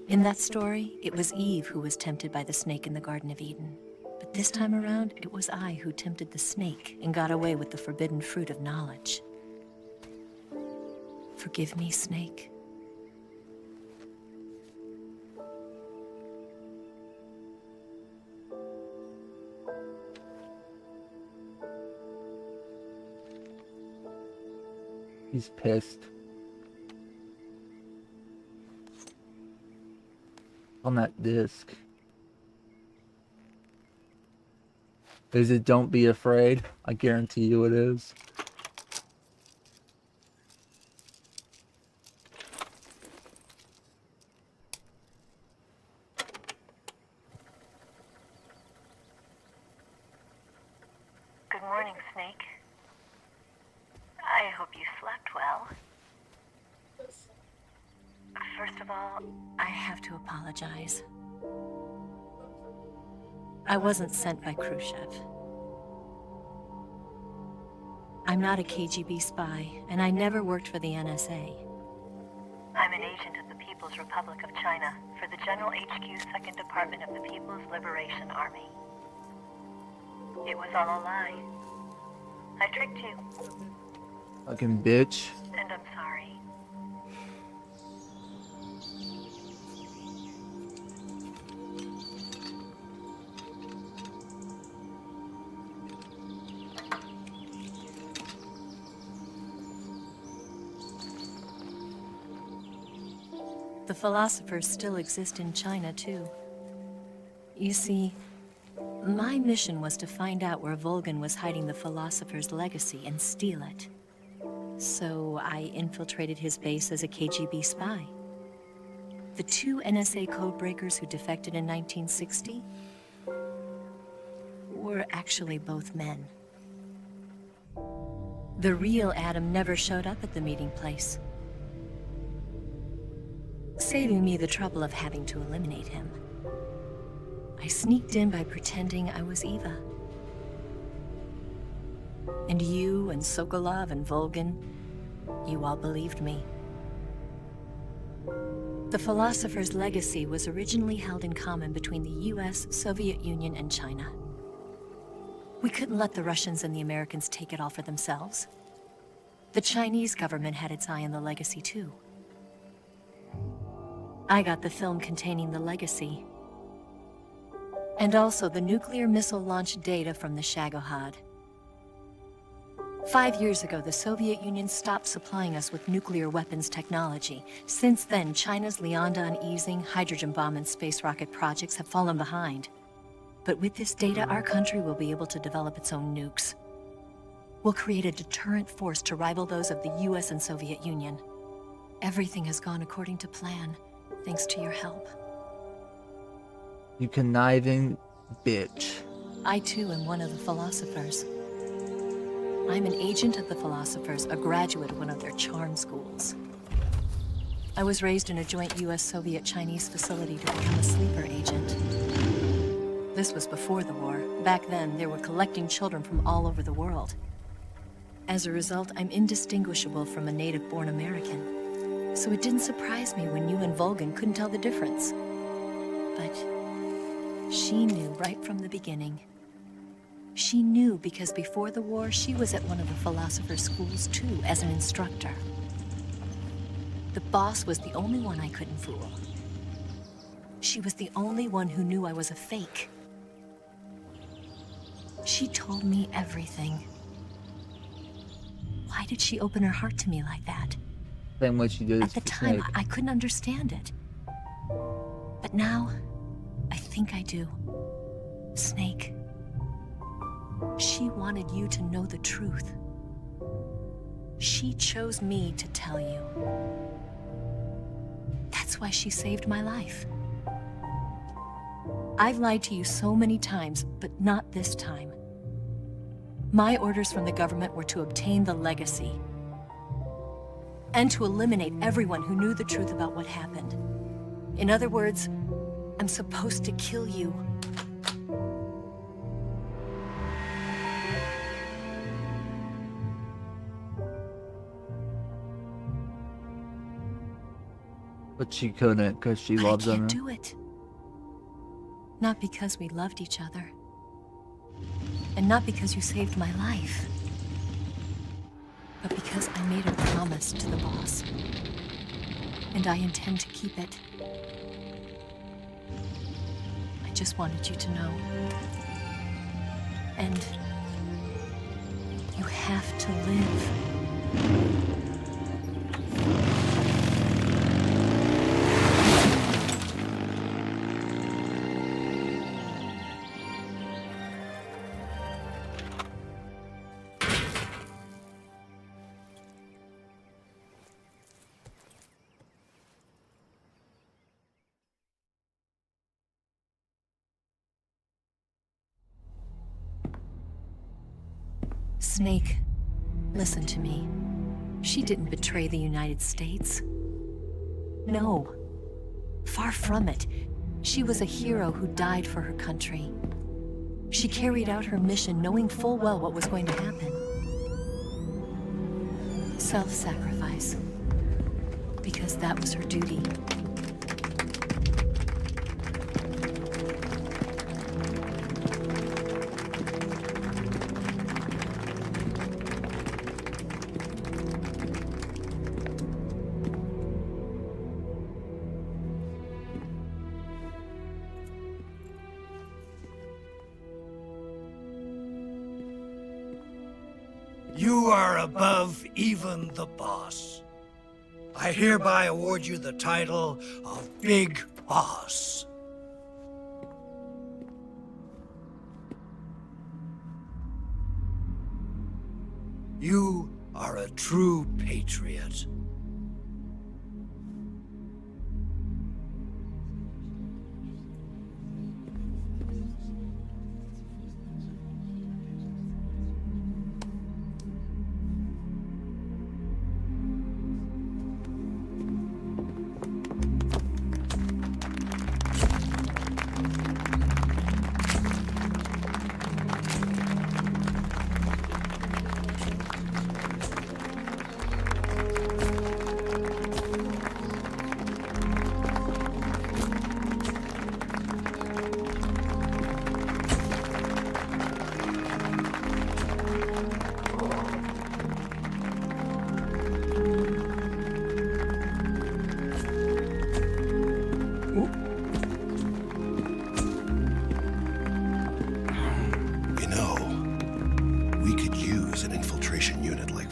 In that story, it was Eve who was tempted by the snake in the Garden of Eden. But this time around, it was I who tempted the snake and got away with the forbidden fruit of knowledge. Forgive me, snake. He's pissed. On that disc. Is it "Don't Be Afraid"? I guarantee you it is. Good morning, Snake. I hope you slept well. First of all, I have to apologize. I wasn't sent by Khrushchev. I'm not a KGB spy, and I never worked for the NSA. I'm an agent of the People's Republic of China for the General HQ 2nd Department of the People's Liberation Army. It was all a lie. I tricked you, Fucking bitch. and I'm sorry. The philosophers still exist in China, too. You see, my mission was to find out where Volgin was hiding the philosopher's legacy and steal it. So I infiltrated his base as a KGB spy. The two NSA codebreakers who defected in 1960 were actually both men. The real Adam never showed up at the meeting place. saving me the trouble of having to eliminate him. I sneaked in by pretending I was Eva. And you and Sokolov and Volgin, you all believed me. The Philosopher's legacy was originally held in common between the US, Soviet Union, and China. We couldn't let the Russians and the Americans take it all for themselves. The Chinese government had its eye on the legacy too. I got the film containing the legacy. And also the nuclear missile launch data from the Shagohod. 5 years ago, the Soviet Union stopped supplying us with nuclear weapons technology. Since then, China's Lianda and Easing, hydrogen bomb and space rocket projects have fallen behind. But with this data, our country will be able to develop its own nukes. We'll create a deterrent force to rival those of the US and Soviet Union. Everything has gone according to plan, thanks to your help. You conniving bitch. I too am one of the Philosophers. I'm an agent of the Philosophers, a graduate of one of their charm schools. I was raised in a joint US-Soviet-Chinese facility to become a sleeper agent. This was before the war. Back then, they were collecting children from all over the world. As a result, I'm indistinguishable from a native-born American. So it didn't surprise me when you and Volgin couldn't tell the difference. But she knew right from the beginning. She knew because before the war, she was at one of the Philosopher's schools too, as an instructor. The boss was the only one I couldn't fool. She was the only one who knew I was a fake. She told me everything. Why did she open her heart to me like that? Same way she did At the time, I couldn't understand it. But now, I think I do. Snake. She wanted you to know the truth. She chose me to tell you. That's why she saved my life. I've lied to you so many times, but not this time. My orders from the government were to obtain the legacy and to eliminate everyone who knew the truth about what happened. In other words, I'm supposed to kill you. But she couldn't because she But loves I him. can't do it. Not because we loved each other. And not because you saved my life. But because I made a promise to the boss. And I intend to keep it. I just wanted you to know. And you have to live. Snake, listen to me. She didn't betray the United States. No. Far from it. She was a hero who died for her country. She carried out her mission knowing full well what was going to happen. Self-sacrifice. Because that was her duty. You are above even the boss. I hereby award you the title of Big Boss. You are a true patriot.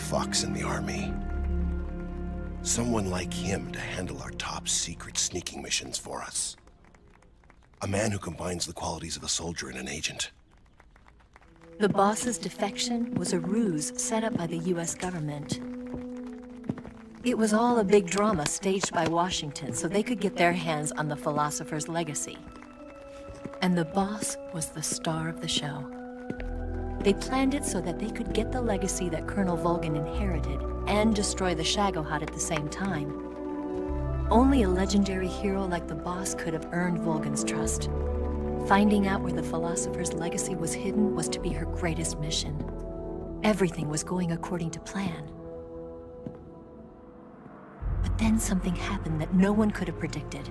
Fox in the army. Someone like him to handle our top secret sneaking missions for us. A man who combines the qualities of a soldier and an agent. The boss's defection was a ruse set up by the US government. It was all a big drama staged by Washington so they could get their hands on the philosopher's legacy. And the boss was the star of the show. They planned it so that they could get the legacy that Colonel Volgin inherited and destroy the Shagohod at the same time. Only a legendary hero like the boss could have earned Volgin's trust. Finding out where the philosopher's legacy was hidden was to be her greatest mission. Everything was going according to plan. But then something happened that no one could have predicted.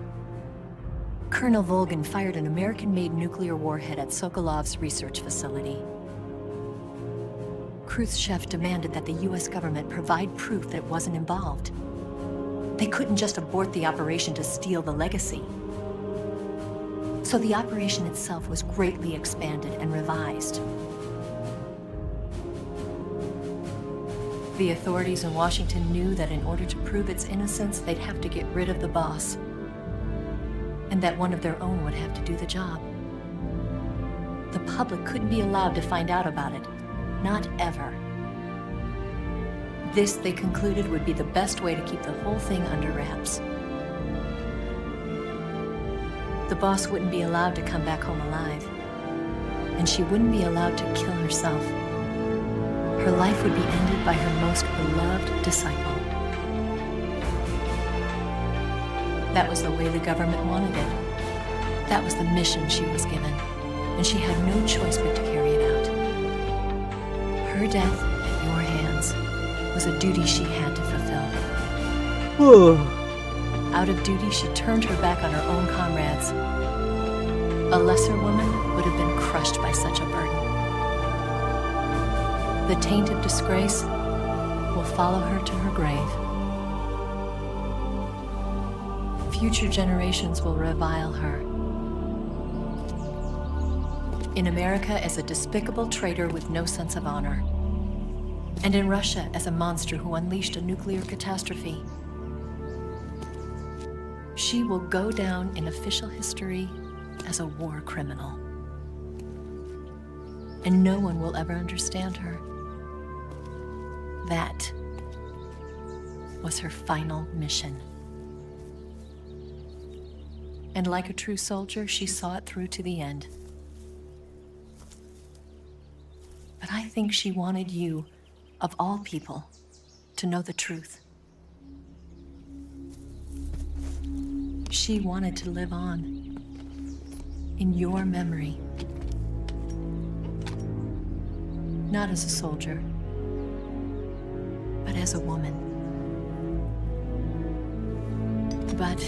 Colonel Volgin fired an American-made nuclear warhead at Sokolov's research facility. Khrushchev demanded that the US government provide proof that it wasn't involved. They couldn't just abort the operation to steal the legacy. So the operation itself was greatly expanded and revised. The authorities in Washington knew that in order to prove its innocence, they'd have to get rid of the boss, and that one of their own would have to do the job. The public couldn't be allowed to find out about it. Not ever. This, they concluded, would be the best way to keep the whole thing under wraps. The boss wouldn't be allowed to come back home alive, and she wouldn't be allowed to kill herself. Her life would be ended by her most beloved disciple. That was the way the government wanted it. That was the mission she was given, and she had no choice but to carry it out. Her death at your hands was a duty she had to fulfill. Out of duty, she turned her back on her own comrades. A lesser woman would have been crushed by such a burden. The taint of disgrace will follow her to her grave. Future generations will revile her. In America as a despicable traitor with no sense of honor. And in Russia as a monster who unleashed a nuclear catastrophe. She will go down in official history as a war criminal. And no one will ever understand her. That was her final mission. And like a true soldier, she saw it through to the end. But I think she wanted you, of all people, to know the truth. She wanted to live on in your memory. Not as a soldier, but as a woman. But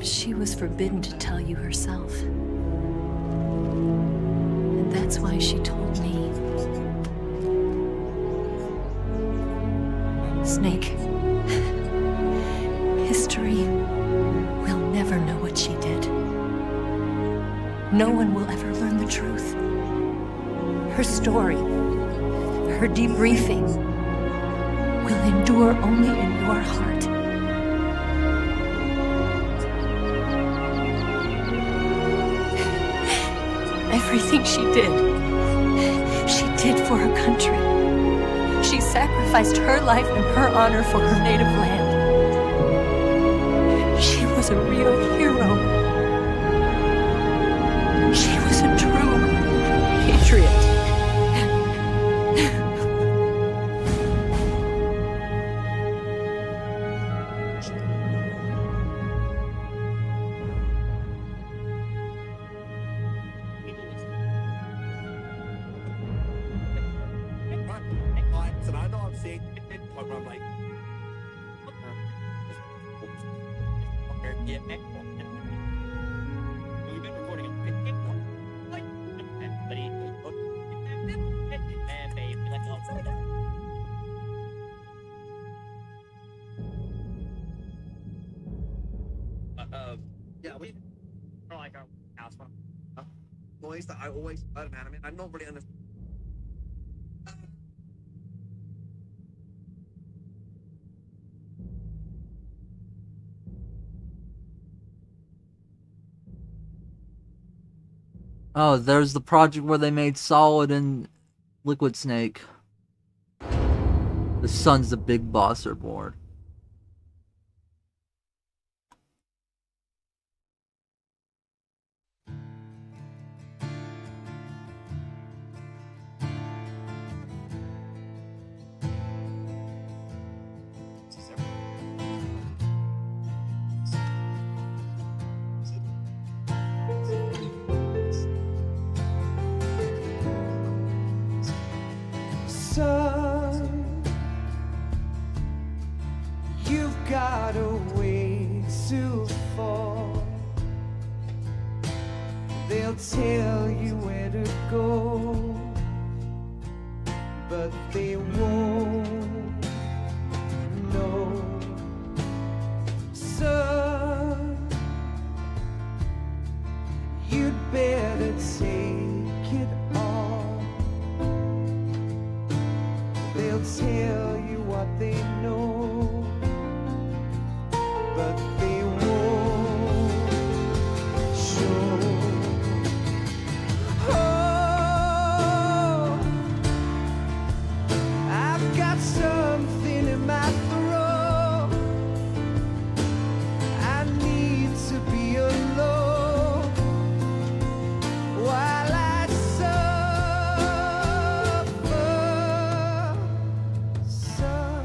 she was forbidden to tell you herself. And that's why she told me. Snake, history will never know what she did. No one will ever learn the truth. Her story, her debriefing, will endure only in your heart. Everything she did for her country. She sacrificed her life and her honor for her native land. She was a real hero. She was a true patriot. Noise that I always learn, man. I mean, I'm not really understand. Oh, there's the project where they made Solid and Liquid Snake. The Sun's the big boss are bored. Son, you've got a way to fall. They'll tell you where to go, but they won't know. Son, you'd better take it off. They'll tell you what they know, but they won't show. Oh, I've got something in my throat. I need to be alone while I suffer. Son,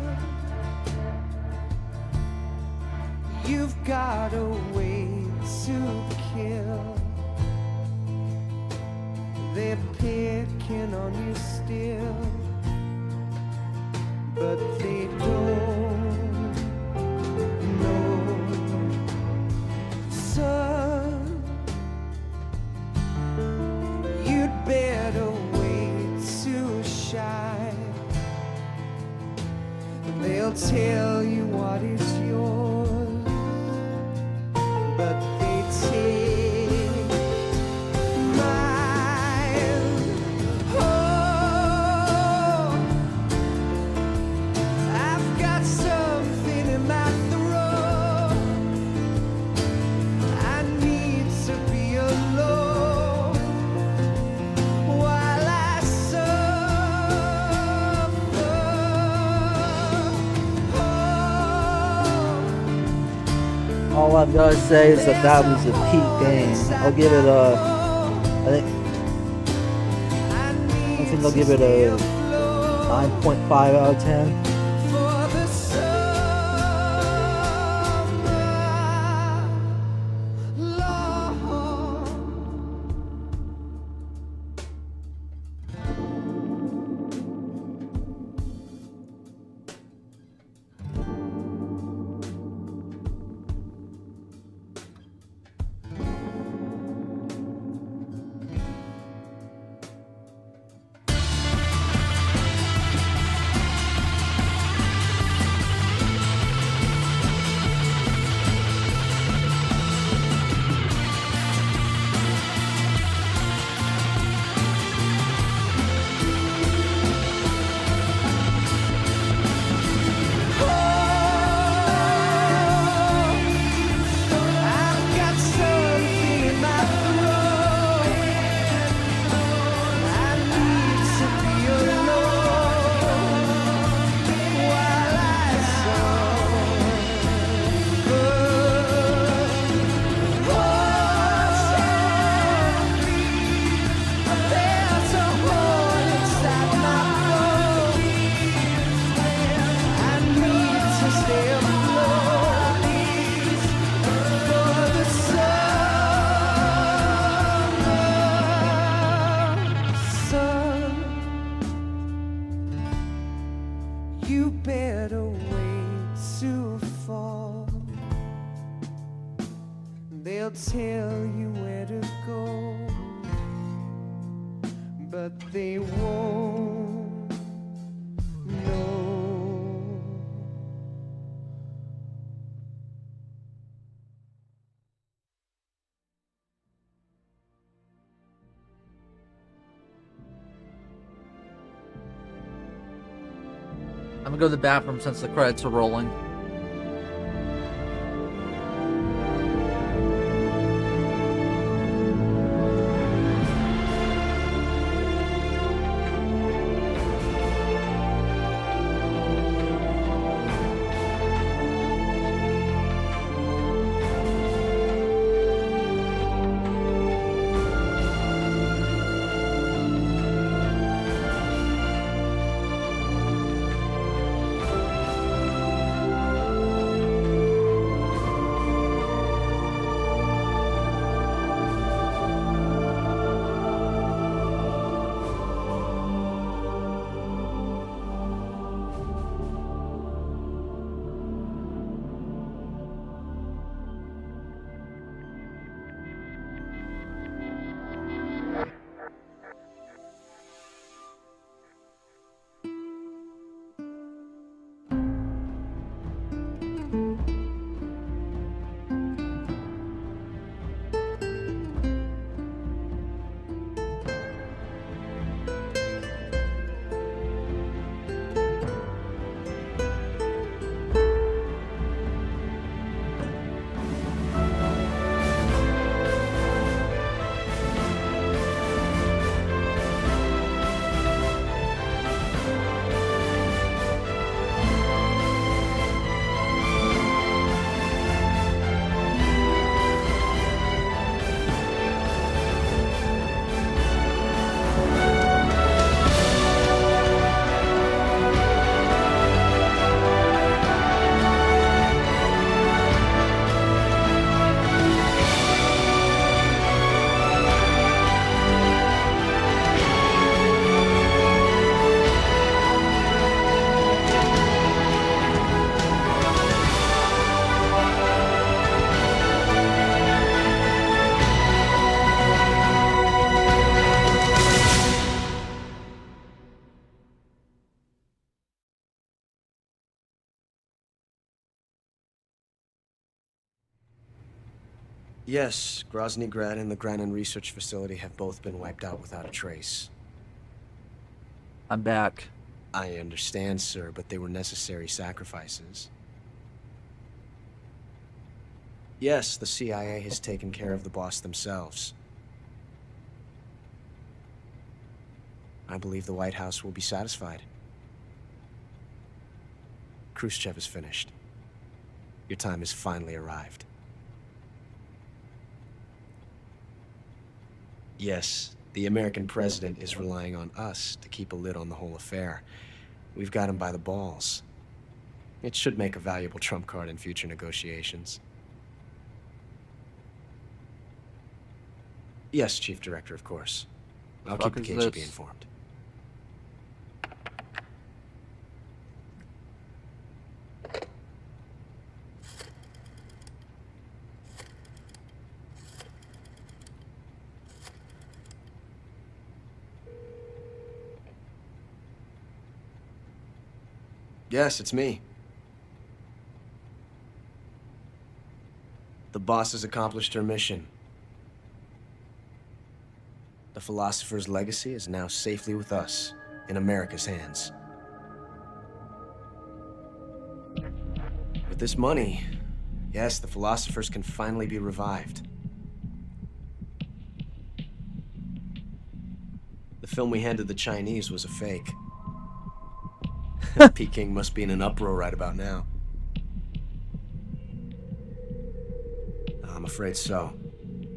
you've got a way to kill. They're picking on you still, but they don't know. Son, you'd better wait to shine. They'll tell you what is yours, but they take mine. Oh, I've got something in my throat. I need to be alone while I suffer. All I've got to say is that that was a peak game. I'll give it a, I think I'll give it a 9.5 out of 10. For the summer, Lord. I've got something in my throat. I need to be alone while I suffer. Oh, there's a hole inside my throat. I need to stay afloat for the summer. Son, you better wait to fall. They'll tell you where to go, but they won't know. I'm gonna go to the bathroom since the credits are rolling. Yes, Grozny Grad and the Granin Research Facility have both been wiped out without a trace. I'm back. I understand, sir, but they were necessary sacrifices. Yes, the CIA has taken care of the boss themselves. I believe the White House will be satisfied. Khrushchev is finished. Your time has finally arrived. Yes, the American president is relying on us to keep a lid on the whole affair. We've got him by the balls. It should make a valuable trump card in future negotiations. Yes, Chief Director, of course. I'll keep the KGB informed. Yes, it's me. The boss has accomplished her mission. The philosopher's legacy is now safely with us, in America's hands. With this money, yes, the philosophers can finally be revived. The film we handed the Chinese was a fake. Peking must be in an uproar right about now. I'm afraid so.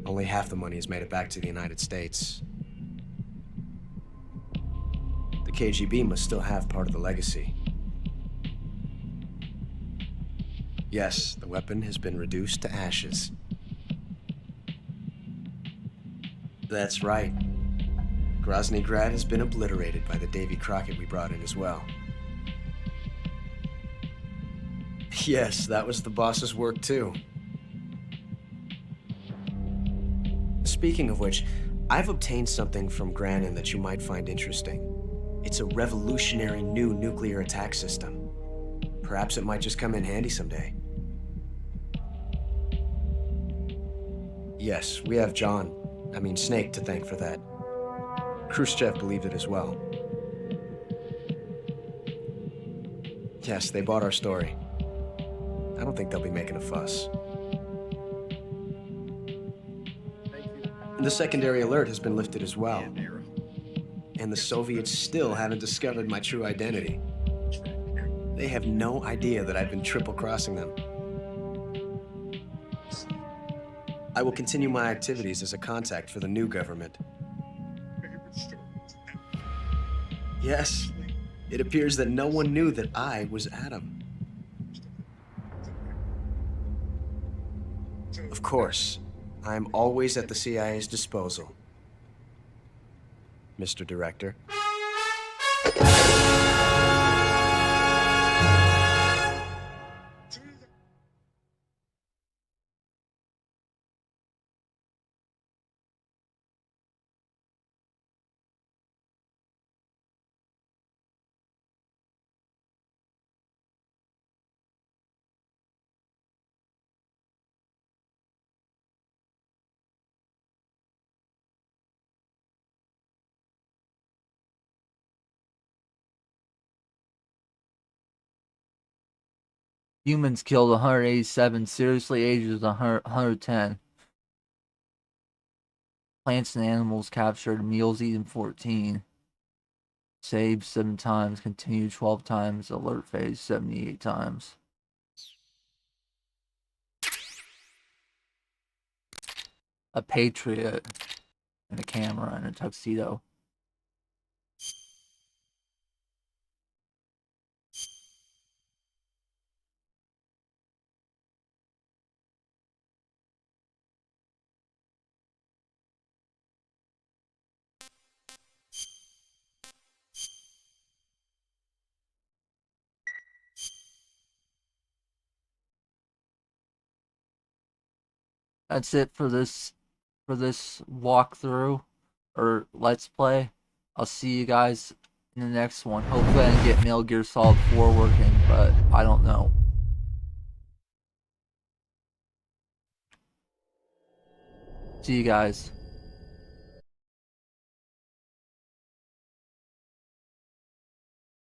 Only half the money has made it back to the United States. The KGB must still have part of the legacy. Yes, the weapon has been reduced to ashes. That's right. Grozny Grad has been obliterated by the Davy Crockett we brought in as well. Yes, that was the boss's work too. Speaking of which, I've obtained something from Granin that you might find interesting. It's a revolutionary new nuclear attack system. Perhaps it might just come in handy someday. Yes, we have Snake to thank for that. Khrushchev believed it as well. Yes, they bought our story. I don't think they'll be making a fuss. The secondary alert has been lifted as well. And the Soviets still haven't discovered my true identity. They have no idea that I've been triple-crossing them. I will continue my activities as a contact for the new government. Yes, it appears that no one knew that I was Adam. Of course, I'm always at the CIA's disposal, Mr. Director. Humans killed 187, seriously injured 110. Plants and animals captured, meals eaten 14. Saved 7 times, continued 12 times, alert phase 78 times. A patriot and a camera and a tuxedo. That's it for this walkthrough or let's play. I'll see you guys in the next one. Hopefully I can get Metal Gear Solid 4 working, but I don't know. See you guys.